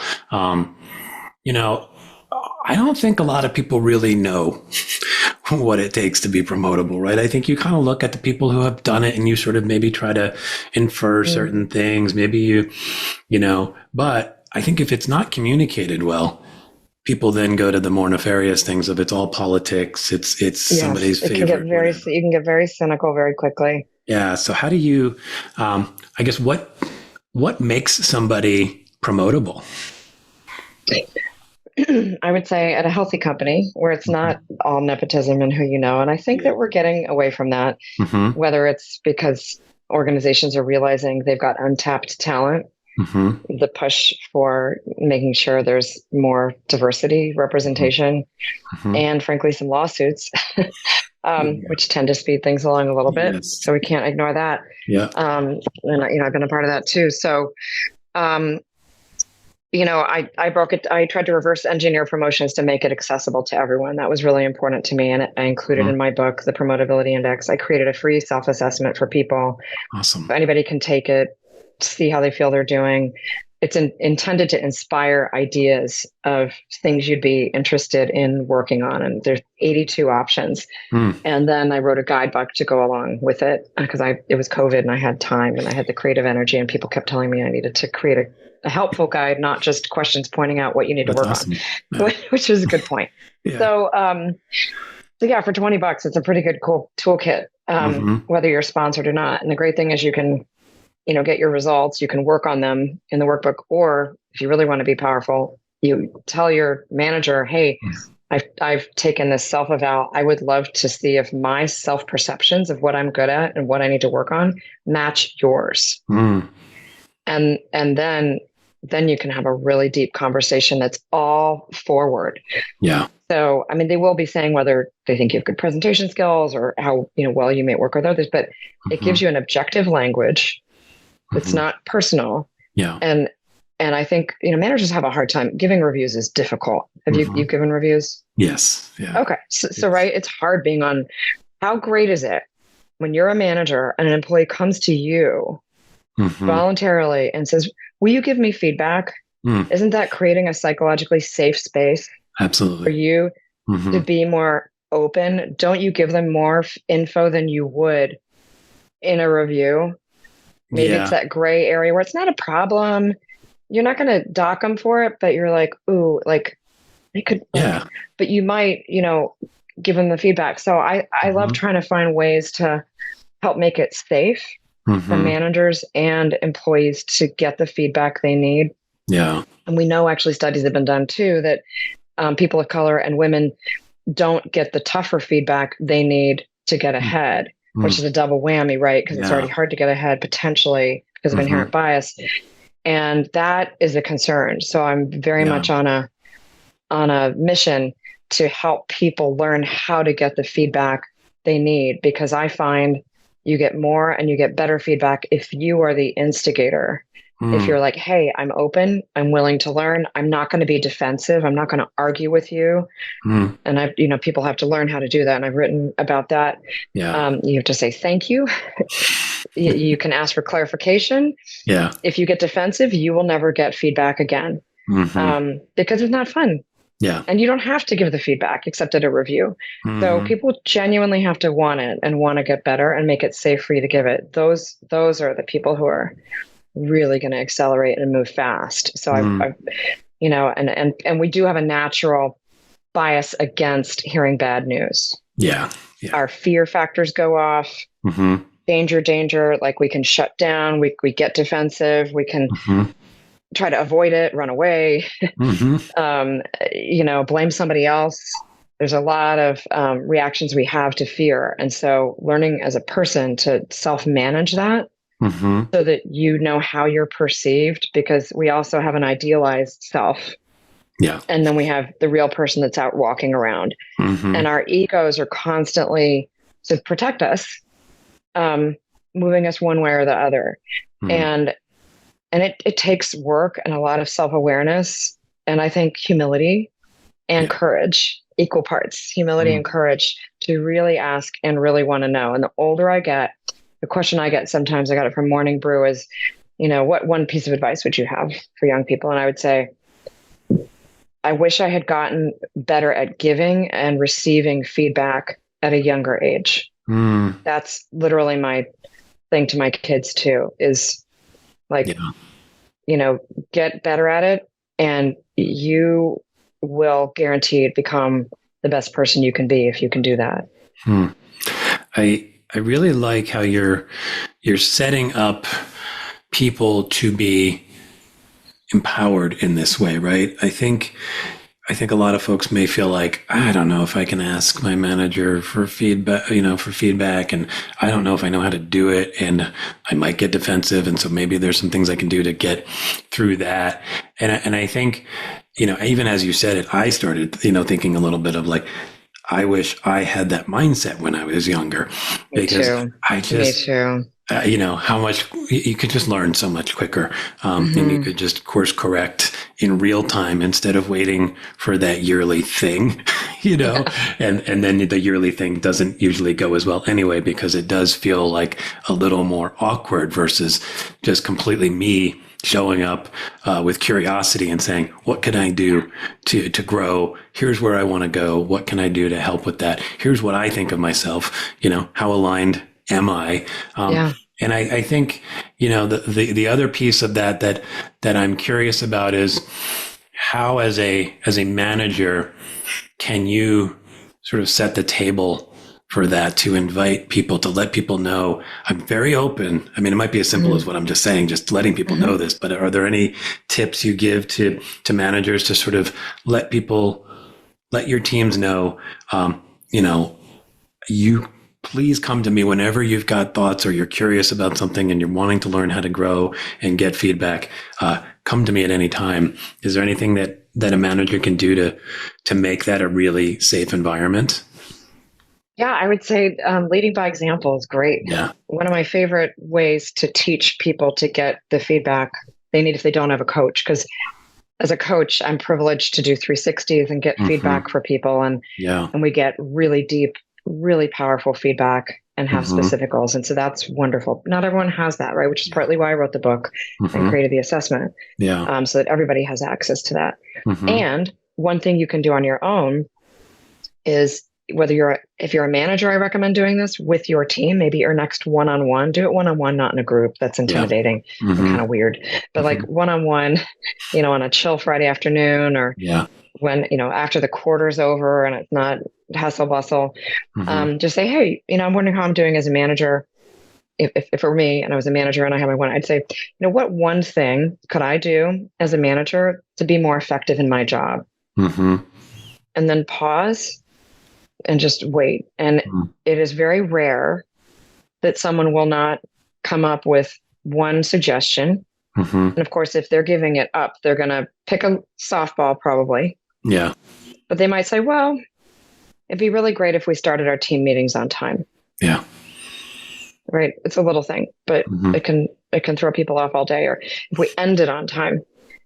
I don't think a lot of people really know what it takes to be promotable, right? I think you kind of look at the people who have done it and you sort of maybe try to infer certain things. Maybe but I think if it's not communicated well, people then go to the more nefarious things of it's all politics. It's somebody's favorite. You can get very cynical very quickly. Yeah. So how do you, I guess, what makes somebody promotable? I would say at a healthy company where it's not all nepotism and who you know. And I think that we're getting away from that, Mm-hmm. whether it's because organizations are realizing they've got untapped talent, Mm-hmm. the push for making sure there's more diversity, representation, Mm-hmm. and frankly, some lawsuits, which tend to speed things along a little bit. Yes. So we can't ignore that. Yeah. And I've been a part of that too. So, um, I broke it. I tried to reverse engineer promotions to make it accessible to everyone. That was really important to me. And I included in my book, The Promotability Index. I created a free self-assessment for people. Awesome. Anybody can take it, see how they feel they're doing. It's intended to inspire ideas of things you'd be interested in working on. And there's 82 options. And then I wrote a guidebook to go along with it because it was COVID and I had time and I had the creative energy and people kept telling me I needed to create a helpful guide, not just questions pointing out what you need to work on, which is a good point. Yeah. So for $20, it's a pretty good, cool toolkit, whether you're sponsored or not. And the great thing is you can, get your results, you can work on them in the workbook, or if you really want to be powerful, you tell your manager, hey, I've taken this self-eval. I would love to see if my self-perceptions of what I'm good at and what I need to work on match yours. And then you can have a really deep conversation that's all forward. Yeah. So, they will be saying whether they think you have good presentation skills or how, well you may work with others, but it gives you an objective language. It's not personal. Yeah. And I think, managers have a hard time. Giving reviews is difficult. Have you've given reviews? Yes. Yeah. Okay. So, right. It's hard being on. How great is it when you're a manager and an employee comes to you voluntarily and says, will you give me feedback? Isn't that creating a psychologically safe space? Absolutely. For you to be more open? Don't you give them more info than you would in a review? Maybe it's that gray area where it's not a problem. You're not going to dock them for it, but you're like, ooh, like they could, but you might, give them the feedback. So I love trying to find ways to help make it safe for managers and employees to get the feedback they need. Yeah. And we know actually studies have been done too, that people of color and women don't get the tougher feedback they need to get ahead, which is a double whammy, right? Because it's already hard to get ahead potentially because of inherent bias. And that is a concern. So I'm very much on a mission to help people learn how to get the feedback they need, because I find you get more and you get better feedback if you are the instigator. If you're like, hey, I'm open, I'm willing to learn, I'm not going to be defensive, I'm not going to argue with you. And people have to learn how to do that. And I've written about that. Yeah. You have to say thank you. You can ask for clarification. Yeah. If you get defensive, you will never get feedback again. Because it's not fun. Yeah. And you don't have to give the feedback except at a review. So people genuinely have to want it and want to get better and make it safe for you to give it. Those are the people who are really going to accelerate and move fast. So I've and we do have a natural bias against hearing bad news. Yeah. Our fear factors go off. Danger. Like we can shut down. We get defensive. We can try to avoid it, run away, blame somebody else. There's a lot of reactions we have to fear. And so learning as a person to self-manage that so that you know how you're perceived, because we also have an idealized self. Yeah. And then we have the real person that's out walking around. And our egos are constantly to protect us, moving us one way or the other. And it takes work and a lot of self-awareness. And I think humility and courage, equal parts, humility and courage to really ask and really want to know. And the older I get, the question I get sometimes, I got it from Morning Brew, is, what one piece of advice would you have for young people? And I would say, I wish I had gotten better at giving and receiving feedback at a younger age. That's literally my thing to my kids too, is like, get better at it and you will guaranteed become the best person you can be if you can do that. I really like how you're setting up people to be empowered in this way, right? I think a lot of folks may feel like, I don't know if I can ask my manager for feedback, and I don't know if I know how to do it, and I might get defensive. And so maybe there's some things I can do to get through that. And I think, even as you said it, I started, thinking a little bit of like, I wish I had that mindset when I was younger, because Me too. How much you could just learn so much quicker, and you could just course correct in real time instead of waiting for that yearly thing, and then the yearly thing doesn't usually go as well anyway, because it does feel like a little more awkward versus just completely me showing up with curiosity and saying, what can I do to grow? Here's where I want to go. What can I do to help with that? Here's what I think of myself. How aligned am I? And I think, the other piece of that I'm curious about is how, as a manager, can you sort of set the table for that, to invite people, to let people know I'm very open. I mean, it might be as simple as what I'm just saying, just letting people know this, but are there any tips you give to managers to sort of let your teams know, you please come to me whenever you've got thoughts or you're curious about something and you're wanting to learn how to grow and get feedback, come to me at any time. Is there anything that a manager can do to make that a really safe environment? Yeah, I would say leading by example is great. Yeah. One of my favorite ways to teach people to get the feedback they need if they don't have a coach, because as a coach, I'm privileged to do 360s and get feedback for people. And we get really deep, really powerful feedback and have specific goals. And so that's wonderful. Not everyone has that, right? Which is partly why I wrote the book and created the assessment. So that everybody has access to that. And one thing you can do on your own is, if you're a manager, I recommend doing this with your team, maybe your next one-on-one, do it one-on-one, not in a group. That's intimidating and kind of weird, but like one-on-one, on a chill Friday afternoon, or when, after the quarter's over and it's not hustle bustle, just say, hey, I'm wondering how I'm doing as a manager. If it were me and I was a manager and I had my one, I'd say, what one thing could I do as a manager to be more effective in my job? And then pause and just wait. And it is very rare that someone will not come up with one suggestion. And of course, if they're giving it up, they're going to pick a softball probably. Yeah. But they might say, well, it'd be really great if we started our team meetings on time. Yeah. Right. It's a little thing, but it can throw people off all day. Or if we end it on time,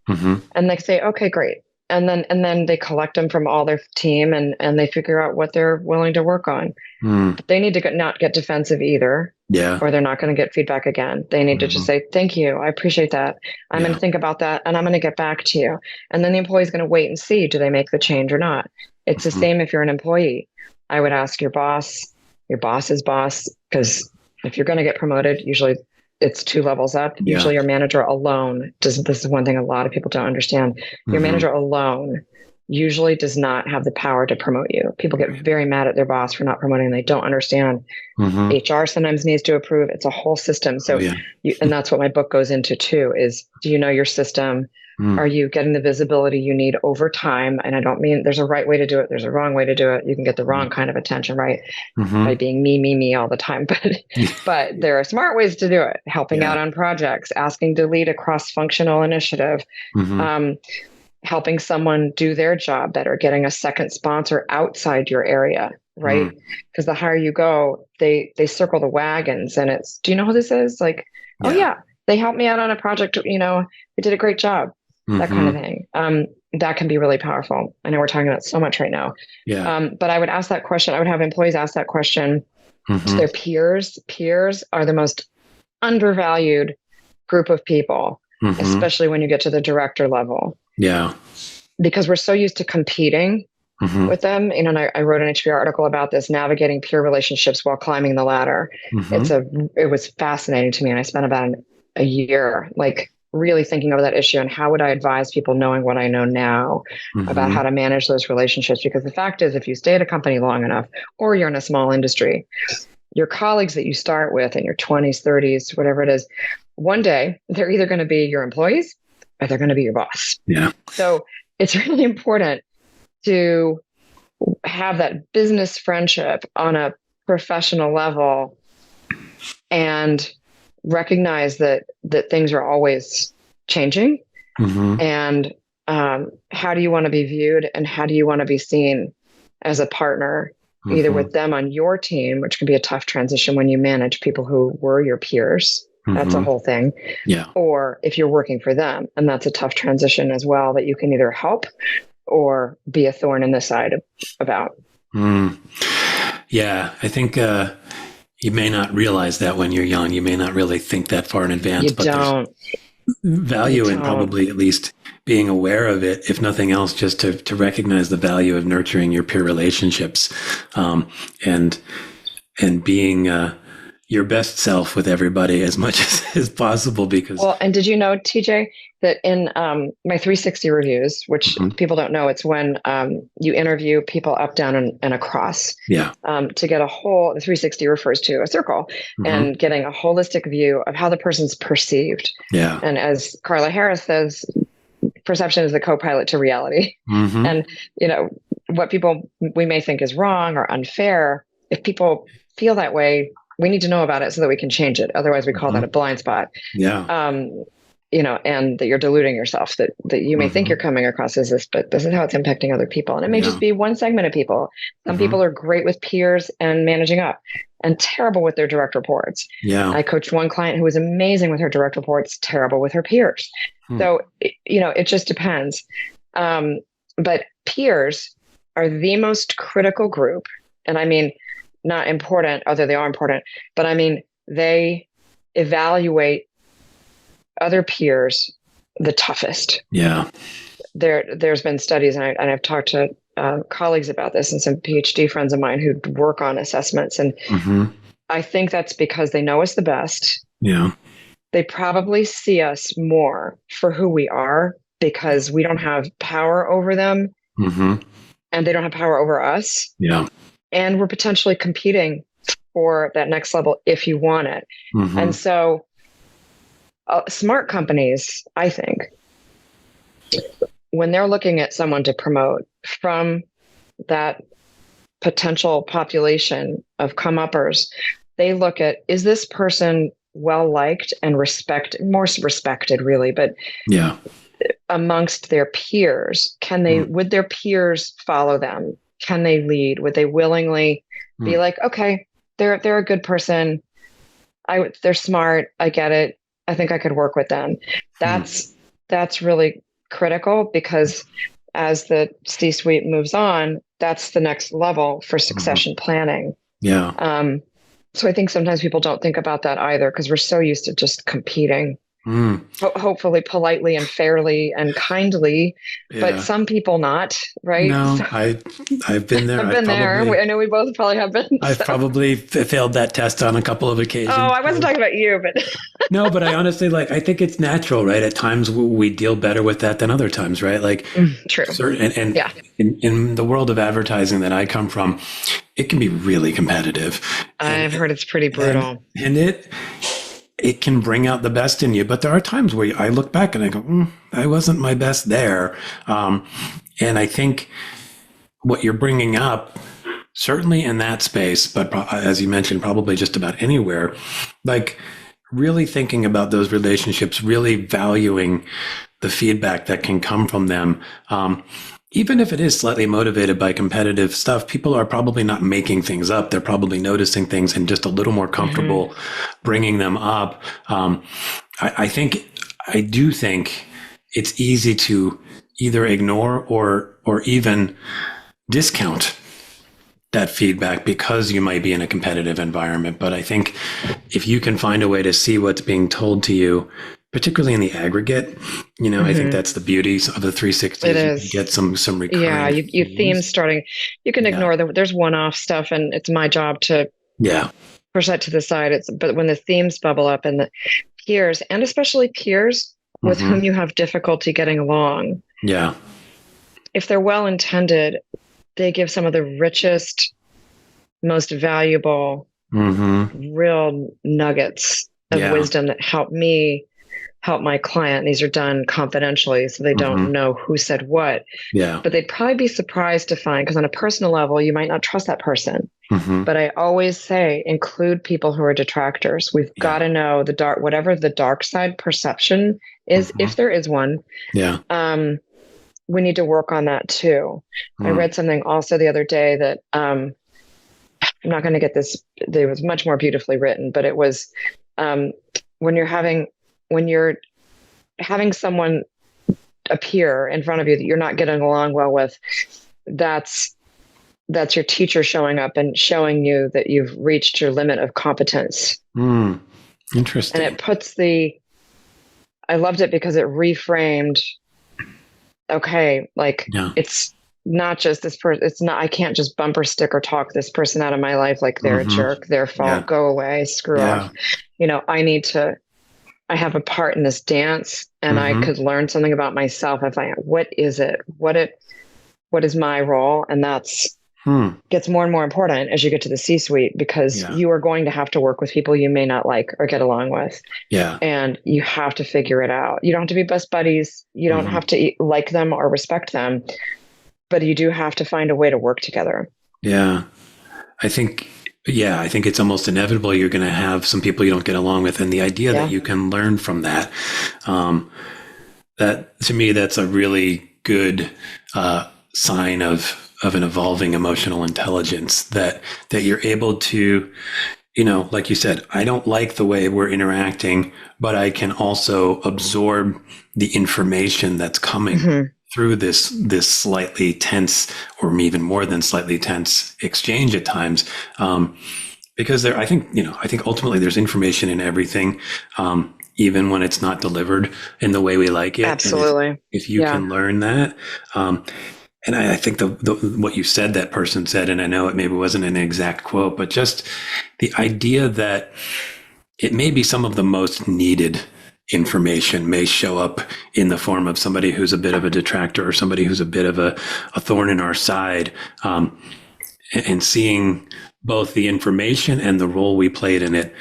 and they say, okay, great. And then they collect them from all their team and they figure out what they're willing to work on. But they need to not get defensive either. Yeah. Or they're not going to get feedback again. They need to just say, thank you. I appreciate that. I'm going to think about that and I'm going to get back to you. And then the employee is going to wait and see, do they make the change or not? It's the same if you're an employee. I would ask your boss's boss, because if you're going to get promoted, usually it's 2 levels up. Yeah. Usually your manager alone this is one thing a lot of people don't understand. Your manager alone usually does not have the power to promote you. People get very mad at their boss for not promoting. They don't understand. HR sometimes needs to approve. It's a whole system. So, and that's what my book goes into too, is, do you know your system? Are you getting the visibility you need over time? And I don't mean there's a right way to do it. There's a wrong way to do it. You can get the wrong kind of attention, right? By being me all the time. But there are smart ways to do it. Helping out on projects, asking to lead a cross-functional initiative, helping someone do their job better, getting a second sponsor outside your area, right? Because the higher you go, they circle the wagons and it's, do you know who this is? Like, oh yeah, they helped me out on a project, we did a great job. That kind of thing. That can be really powerful. I know we're talking about so much right now. But I would ask that question. I would have employees ask that question to their peers. Peers are the most undervalued group of people, especially when you get to the director level. Yeah. Because we're so used to competing with them. And I wrote an HBR article about this, navigating peer relationships while climbing the ladder. It was fascinating to me. And I spent about a year, really thinking over that issue and how would I advise people, knowing what I know now about how to manage those relationships. Because the fact is, if you stay at a company long enough, or you're in a small industry, your colleagues that you start with in your 20s, 30s, whatever it is, one day they're either going to be your employees or they're going to be your boss. Yeah. So it's really important to have that business friendship on a professional level and recognize that things are always changing. And how do you want to be viewed and how do you want to be seen as a partner, either with them on your team, which can be a tough transition when you manage people who were your peers. That's a whole thing. Yeah. Or if you're working for them, and that's a tough transition as well, that you can either help or be a thorn in the side about. Yeah, I think you may not realize that when you're young. You may not really think that far in advance. You don't. There's value in probably at least being aware of it, if nothing else, just to recognize the value of nurturing your peer relationships, and being your best self with everybody as much as possible. Because and did you know, TJ, that in my 360 reviews, which people don't know, it's when you interview people up, down, and across. Yeah. To get the 360 refers to a circle, and getting a holistic view of how the person's perceived. Yeah. And as Carla Harris says, perception is the co-pilot to reality. And what we may think is wrong or unfair, if people feel that way, we need to know about it so that we can change it. Otherwise, we call that a blind spot. Yeah. And that you're deluding yourself, that you may think you're coming across as this, but this is how it's impacting other people. And it may just be one segment of people. Some people are great with peers and managing up and terrible with their direct reports. Yeah. I coached one client who was amazing with her direct reports, terrible with her peers. So, it just depends. But peers are the most critical group. And I mean, not important, although they are important, but I mean, they evaluate other peers the toughest. Yeah. There's been studies, and I've talked to colleagues about this and some PhD friends of mine who work on assessments. And I think that's because they know us the best. Yeah. They probably see us more for who we are because we don't have power over them, and they don't have power over us. Yeah. And we're potentially competing for that next level if you want it. And so smart companies, I think, when they're looking at someone to promote from that potential population of come-uppers, they look at, is this person well-liked and more respected really, but amongst their peers, would their peers follow them? Can they lead? Would they willingly be like, okay, they're a good person. They're smart. I get it. I think I could work with them. That's really critical, because as the C-suite moves on, that's the next level for succession planning. Yeah. So I think sometimes people don't think about that either, because we're so used to just competing. Hopefully politely and fairly and kindly, but some people not, right? No, I've been there. I've been there. I know we both probably have been. I've probably failed that test on a couple of occasions. Oh, I wasn't talking about you, but no, but I honestly, I think it's natural, right? At times we deal better with that than other times, right? True. In the world of advertising that I come from, it can be really competitive. I've heard it's pretty brutal. And it can bring out the best in you. But there are times where I look back and I go, I wasn't my best there. And I think what you're bringing up, certainly in that space, but as you mentioned, probably just about anywhere, really thinking about those relationships, really valuing the feedback that can come from them. Even if it is slightly motivated by competitive stuff, people are probably not making things up. They're probably noticing things and just a little more comfortable bringing them up. I do think it's easy to either ignore or even discount that feedback because you might be in a competitive environment. But I think if you can find a way to see what's being told to you, particularly in the aggregate, I think that's the beauty of the 360. It is. You get some recurring. Yeah, you themes starting. You can ignore there's one-off stuff, and it's my job to push that to the side. But when the themes bubble up and the peers, and especially peers with whom you have difficulty getting along, if they're well intended, they give some of the richest, most valuable real nuggets of wisdom that help me help my client. These are done confidentially, so they don't know who said what. Yeah. But they'd probably be surprised to find, because on a personal level, you might not trust that person. But I always say, include people who are detractors. We've got to know the dark, whatever the dark side perception is, if there is one. Yeah. We need to work on that too. I read something also the other day that I'm not going to get this. It was much more beautifully written, but it was when you're having someone appear in front of you that you're not getting along well with, that's your teacher showing up and showing you that you've reached your limit of competence. Interesting. And it puts I loved it because it reframed, okay, like it's not just this person. I can't just bumper sticker talk this person out of my life like they're a jerk, their fault, go away, screw off. I have a part in this dance, and I could learn something about myself if what is it? What is my role? And that's gets more and more important as you get to the C-suite, because you are going to have to work with people you may not like or get along with. Yeah. And you have to figure it out. You don't have to be best buddies. You don't have to like them or respect them, but you do have to find a way to work together. Yeah. I think it's almost inevitable you're going to have some people you don't get along with. And the idea that you can learn from that, that to me, that's a really good sign of an evolving emotional intelligence, that you're able to, like you said, I don't like the way we're interacting, but I can also absorb the information that's coming through this slightly tense, or even more than slightly tense exchange at times. Because I think ultimately there's information in everything, even when it's not delivered in the way we like it. Absolutely. If you can learn that, and I think what you said, that person said, and I know it maybe wasn't an exact quote, but just the idea that it may be some of the most needed information may show up in the form of somebody who's a bit of a detractor, or somebody who's a bit of a thorn in our side, and seeing both the information and the role we played in it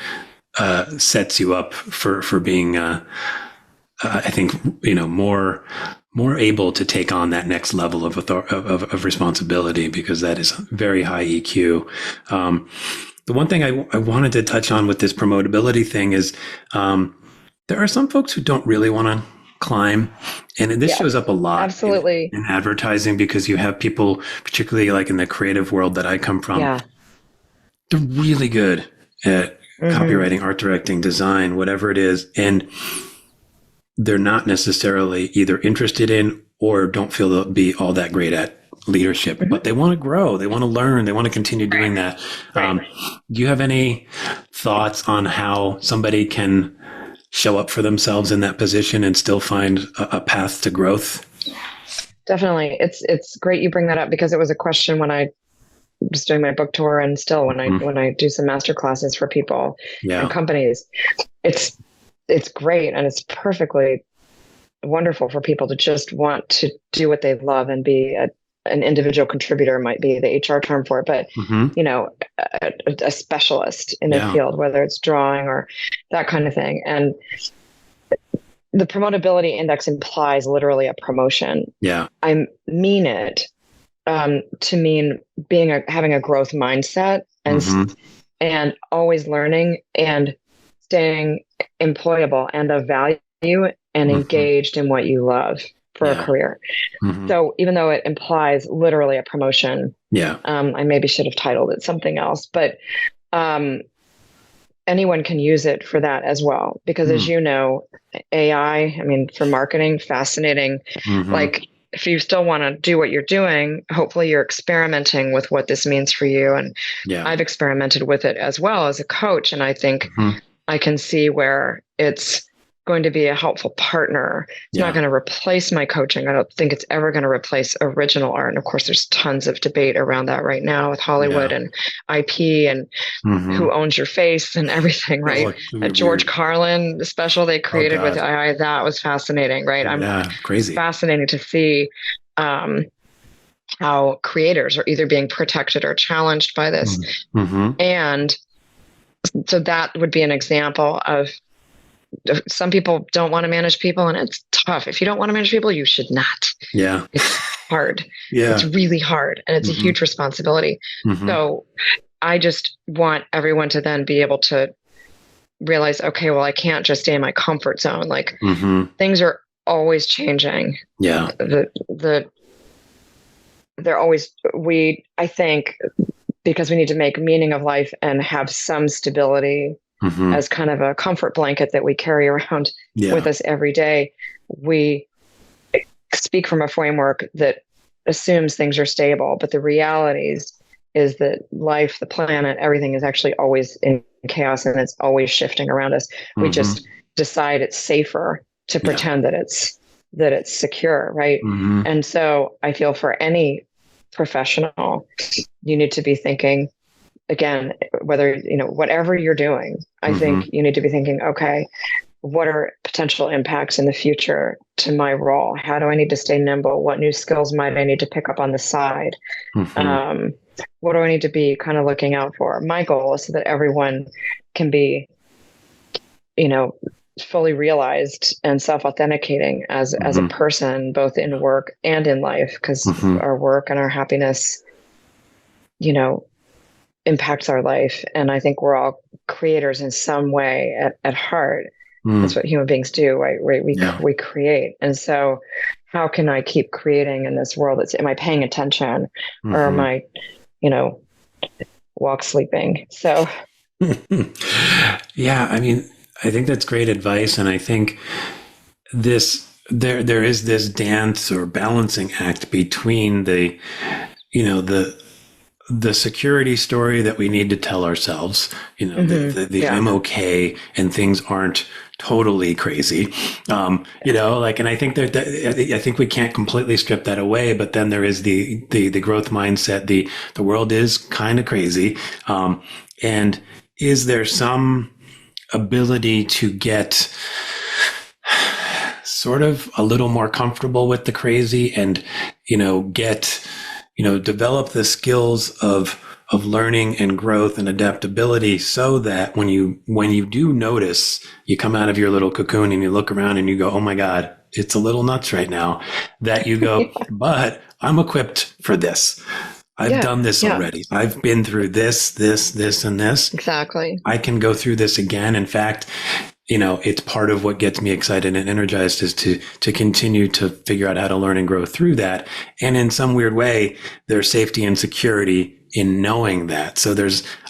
sets you up for being, I think, more able to take on that next level of responsibility, because that is very high EQ. The one thing I wanted to touch on with this promotability thing is, there are some folks who don't really want to climb. And this shows up a lot absolutely in advertising, because you have people, particularly like in the creative world that I come from, they're really good at copywriting, art directing, design, whatever it is. And they're not necessarily either interested in or don't feel they'll be all that great at leadership, but they want to grow, they want to learn, they want to continue doing that. Do you have any thoughts on how somebody can show up for themselves in that position and still find a path to growth? Definitely. It's great you bring that up, because it was a question when I was doing my book tour, and still when I do some master classes for people and companies. It's great, and it's perfectly wonderful for people to just want to do what they love and be an individual contributor, might be the HR term for it, but a specialist in a field, whether it's drawing or that kind of thing. And the promotability index implies literally a promotion. Yeah, I mean it to mean having a growth mindset and always learning and staying employable and of value and engaged in what you love for a career. So even though it implies literally a promotion, I maybe should have titled it something else, but anyone can use it for that as well. Because as you know, AI, for marketing, fascinating. Like, if you still want to do what you're doing, hopefully you're experimenting with what this means for you. And I've experimented with it as well as a coach. And I think I can see where it's going to be a helpful partner. It's not going to replace my coaching. I don't think it's ever going to replace original art. And of course, there's tons of debate around that right now with Hollywood and IP and who owns your face and everything, right? George Carlin, the special they created with AI, that was fascinating, right? Crazy. Fascinating to see how creators are either being protected or challenged by this. And So that would be an example of some people don't want to manage people, and it's tough. If you don't want to manage people, you should not. Yeah. It's hard. Yeah. It's really hard, and it's a huge responsibility. So I just want everyone to then be able to realize, okay, well, I can't just stay in my comfort zone. Like things are always changing. Yeah. They're always, I think, because we need to make meaning of life and have some stability as kind of a comfort blanket that we carry around with us every day. We speak from a framework that assumes things are stable, but the realities is that life, the planet, everything is actually always in chaos, and it's always shifting around us. We just decide it's safer to pretend that it's secure, right? And so I feel for any professional, you need to be thinking, again, whether, whatever you're doing, I think you need to be thinking, okay, what are potential impacts in the future to my role? How do I need to stay nimble? What new skills might I need to pick up on the side? What do I need to be kind of looking out for? My goal is so that everyone can be, fully realized and self-authenticating as a person, both in work and in life, because our work and our happiness, impacts our life. And I think we're all creators in some way at heart. That's what human beings do, right? We create. And so how can I keep creating in this world? Am I paying attention or am I, walk sleeping? So. Yeah. I mean, I think that's great advice. And I think there is this dance or balancing act between the security story that we need to tell ourselves, I'm okay and things aren't totally crazy. And I think I think we can't completely strip that away, but then there is the growth mindset, the world is kind of crazy. And is there some ability to get sort of a little more comfortable with the crazy and, develop the skills of learning and growth and adaptability so that when you do notice, you come out of your little cocoon and you look around and you go, oh my God, it's a little nuts right now, that you go, but I'm equipped for this. I've done this already. I've been through this, and this. Exactly. I can go through this again. In fact, it's part of what gets me excited and energized is to continue to figure out how to learn and grow through that. And in some weird way, there's safety and security in knowing that. So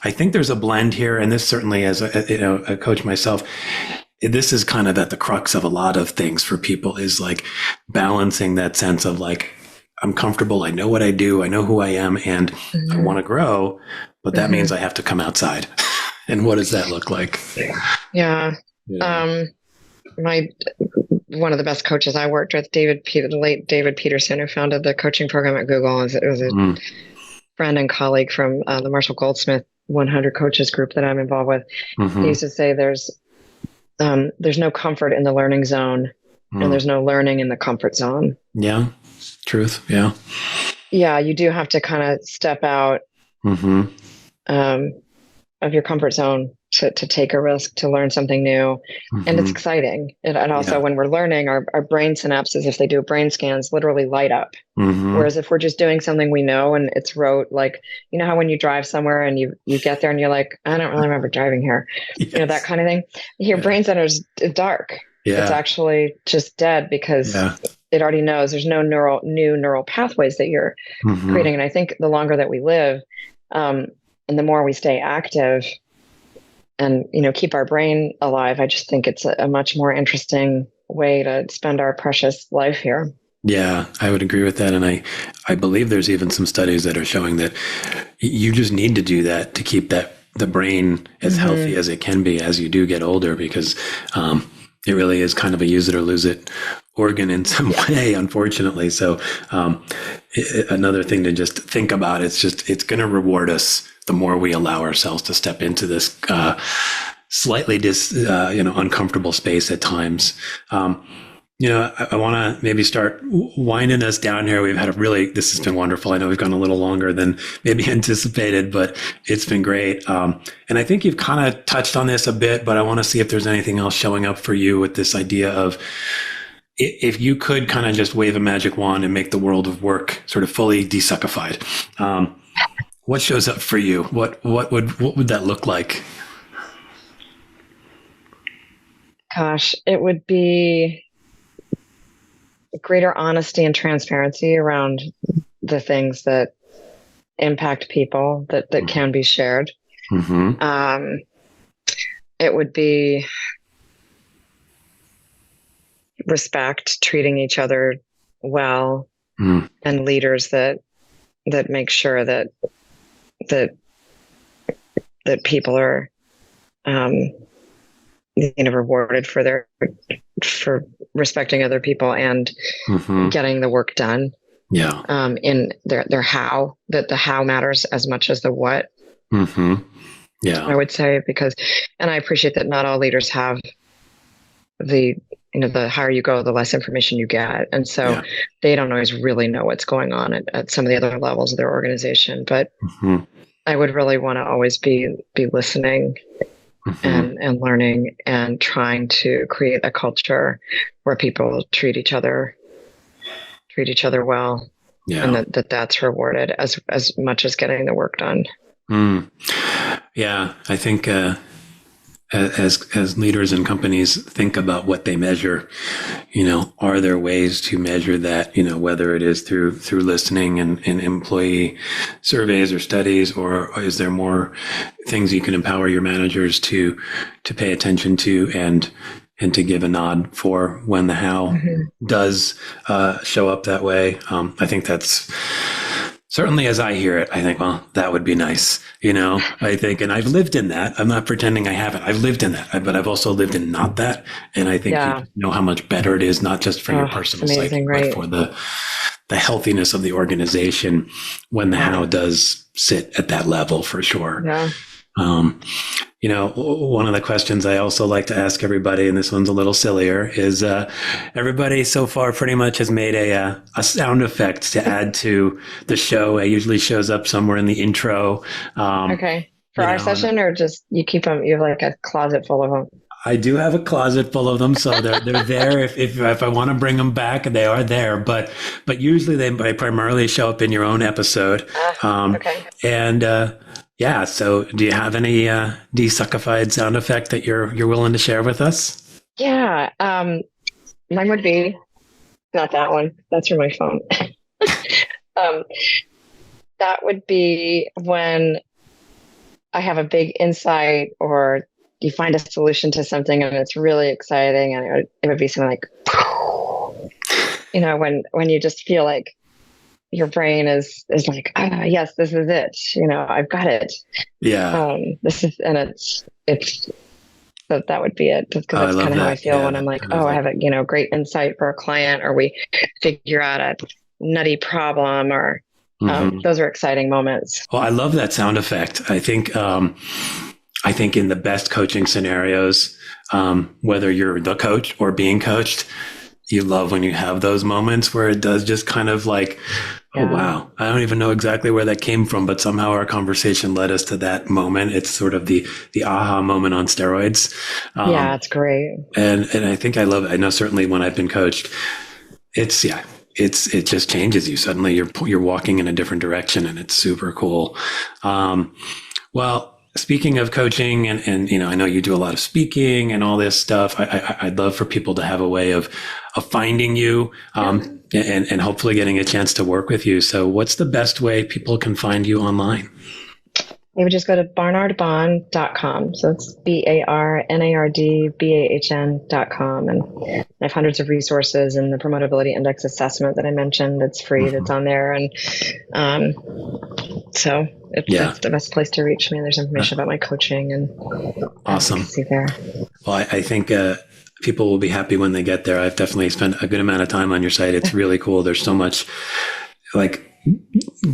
I think there's a blend here. And this certainly, as a coach myself, this is kind of at the crux of a lot of things for people, is like balancing that sense of like, I'm comfortable. I know what I do. I know who I am, and I want to grow, but that means I have to come outside. And what does that look like? Yeah. One of the best coaches I worked with, the late David Peterson, who founded the coaching program at Google, was a friend and colleague from the Marshall Goldsmith 100 coaches group that I'm involved with. He used to say there's no comfort in the learning zone, and there's no learning in the comfort zone. Yeah. Truth. Yeah. Yeah. You do have to kind of step out of your comfort zone to take a risk, to learn something new. And it's exciting. And also when we're learning, our brain synapses, if they do brain scans, literally light up. Whereas if we're just doing something we know and it's rote, like, how when you drive somewhere and you get there and you're like, I don't really remember driving here, that kind of thing. Your brain center is dark. Yeah. It's actually just dead because it already knows there's no new neural pathways that you're creating. And I think the longer that we live, and the more we stay active and, keep our brain alive, I just think it's a much more interesting way to spend our precious life here. Yeah, I would agree with that. And I believe there's even some studies that are showing that you just need to do that to keep the brain as healthy as it can be as you do get older, because it really is kind of a use it or lose it organ in some way, unfortunately. So another thing to just think about, it's going to reward us the more we allow ourselves to step into this slightly uncomfortable space at times. I want to maybe start winding us down here. This has been wonderful. I know we've gone a little longer than maybe anticipated, but it's been great. And I think you've kind of touched on this a bit, but I want to see if there's anything else showing up for you with this idea of if you could kind of just wave a magic wand and make the world of work sort of fully desuckified. What shows up for you? What would that look like? Gosh, it would be greater honesty and transparency around the things that impact people that can be shared. Mm-hmm. It would be respect, treating each other well, and leaders that make sure that people are rewarded for respecting other people and getting the work done. Yeah. In their how, that the how matters as much as the what. Mm-hmm. Yeah. I would say, and I appreciate that not all leaders have the higher you go, the less information you get. And so they don't always really know what's going on at some of the other levels of their organization. But I would really want to always be listening and learning and trying to create a culture where people treat each other well, and that's rewarded as much as getting the work done. Yeah, I think as leaders in companies think about what they measure, are there ways to measure that, whether it is through listening and employee surveys or studies, or is there more things you can empower your managers to pay attention to and to give a nod for when the how does show up that way? I think that's certainly, as I hear it, I think, well, that would be nice, I think, and I've lived in that. I'm not pretending I haven't. I've lived in that, but I've also lived in not that. And I think you know how much better it is, not just for your personal psyche, but for the healthiness of the organization when the how does sit at that level, for sure. Yeah. One of the questions I also like to ask everybody, and this one's a little sillier, is everybody so far pretty much has made a sound effect to add to the show. It usually shows up somewhere in the intro. Okay. For our session, or just you keep them, you have like a closet full of them? I do have a closet full of them, so they're there. If I want to bring them back, they are there. But usually they primarily show up in your own episode. Okay. And yeah. So do you have any desuckified sound effect that you're willing to share with us? Yeah. Mine would be not that one. That's from my phone. That would be when I have a big insight, or you find a solution to something and it's really exciting, and it would be something like, when you just feel like your brain is like, yes, this is it. I've got it. Yeah. So that would be it. Just because that's kind of how I feel when I'm like, I have a great insight for a client, or we figure out a nutty problem, or those are exciting moments. Well, I love that sound effect. I think in the best coaching scenarios, whether you're the coach or being coached, you love when you have those moments where it does just kind of like, oh, wow, I don't even know exactly where that came from, but somehow our conversation led us to that moment. It's sort of the aha moment on steroids. Yeah, it's great. And I think I love it. I know certainly when I've been coached, it just changes you. Suddenly you're walking in a different direction, and it's super cool. Well, speaking of coaching, and I know you do a lot of speaking and all this stuff. I'd love for people to have a way of finding you, and hopefully getting a chance to work with you. So what's the best way people can find you online? You would just go to barnardbahn.com. So it's BARNARDBAHN.com. And I have hundreds of resources, and the Promotability Index assessment that I mentioned, that's free, that's on there. And so that's the best place to reach me. There's information about my coaching and awesome. See there. Well, I think people will be happy when they get there. I've definitely spent a good amount of time on your site. It's really cool. There's so much, like,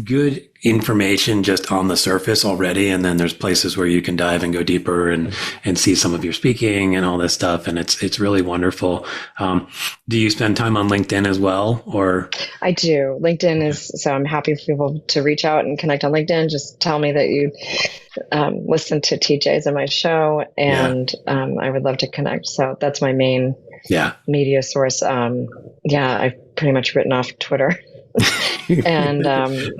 good information just on the surface already. And then there's places where you can dive and go deeper and see some of your speaking and all this stuff. And it's really wonderful. Do you spend time on LinkedIn as well, or? I do. LinkedIn is, so I'm happy for people to reach out and connect on LinkedIn. Just tell me that you listen to TJ's and my show, and I would love to connect. So that's my main media source. I've pretty much written off Twitter. And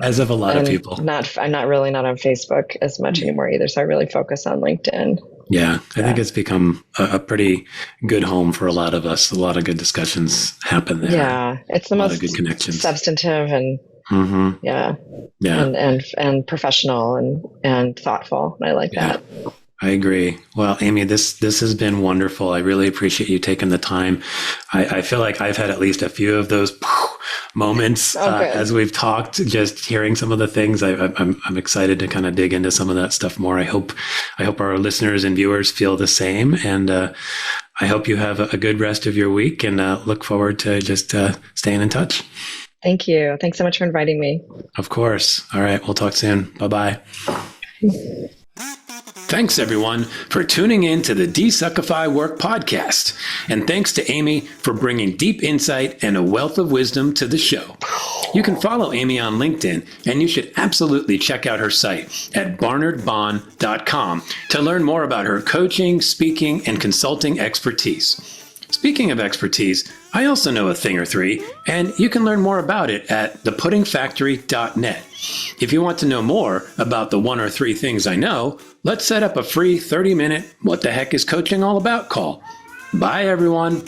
as of a lot of people, I'm not on Facebook as much anymore either. So I really focus on LinkedIn. Yeah, I think it's become a pretty good home for a lot of us. A lot of good discussions happen there. Yeah, it's the most good connections, substantive and and professional and thoughtful. And I like that. I agree. Well, Amii, this has been wonderful. I really appreciate you taking the time. I feel like I've had at least a few of those moments as we've talked, just hearing some of the things. I'm excited to kind of dig into some of that stuff more. I hope our listeners and viewers feel the same. And I hope you have a good rest of your week, and look forward to just staying in touch. Thank you. Thanks so much for inviting me. Of course. All right. We'll talk soon. Bye-bye. Thanks, everyone, for tuning in to the DesuckifyWork Podcast. And thanks to Amii for bringing deep insight and a wealth of wisdom to the show. You can follow Amii on LinkedIn, and you should absolutely check out her site at barnardbahn.com to learn more about her coaching, speaking, and consulting expertise. Speaking of expertise, I also know a thing or three, and you can learn more about it at thepuddingfactory.net. If you want to know more about the 1 or 3 things I know, let's set up a free 30-minute What the Heck is Coaching All About call. Bye, everyone.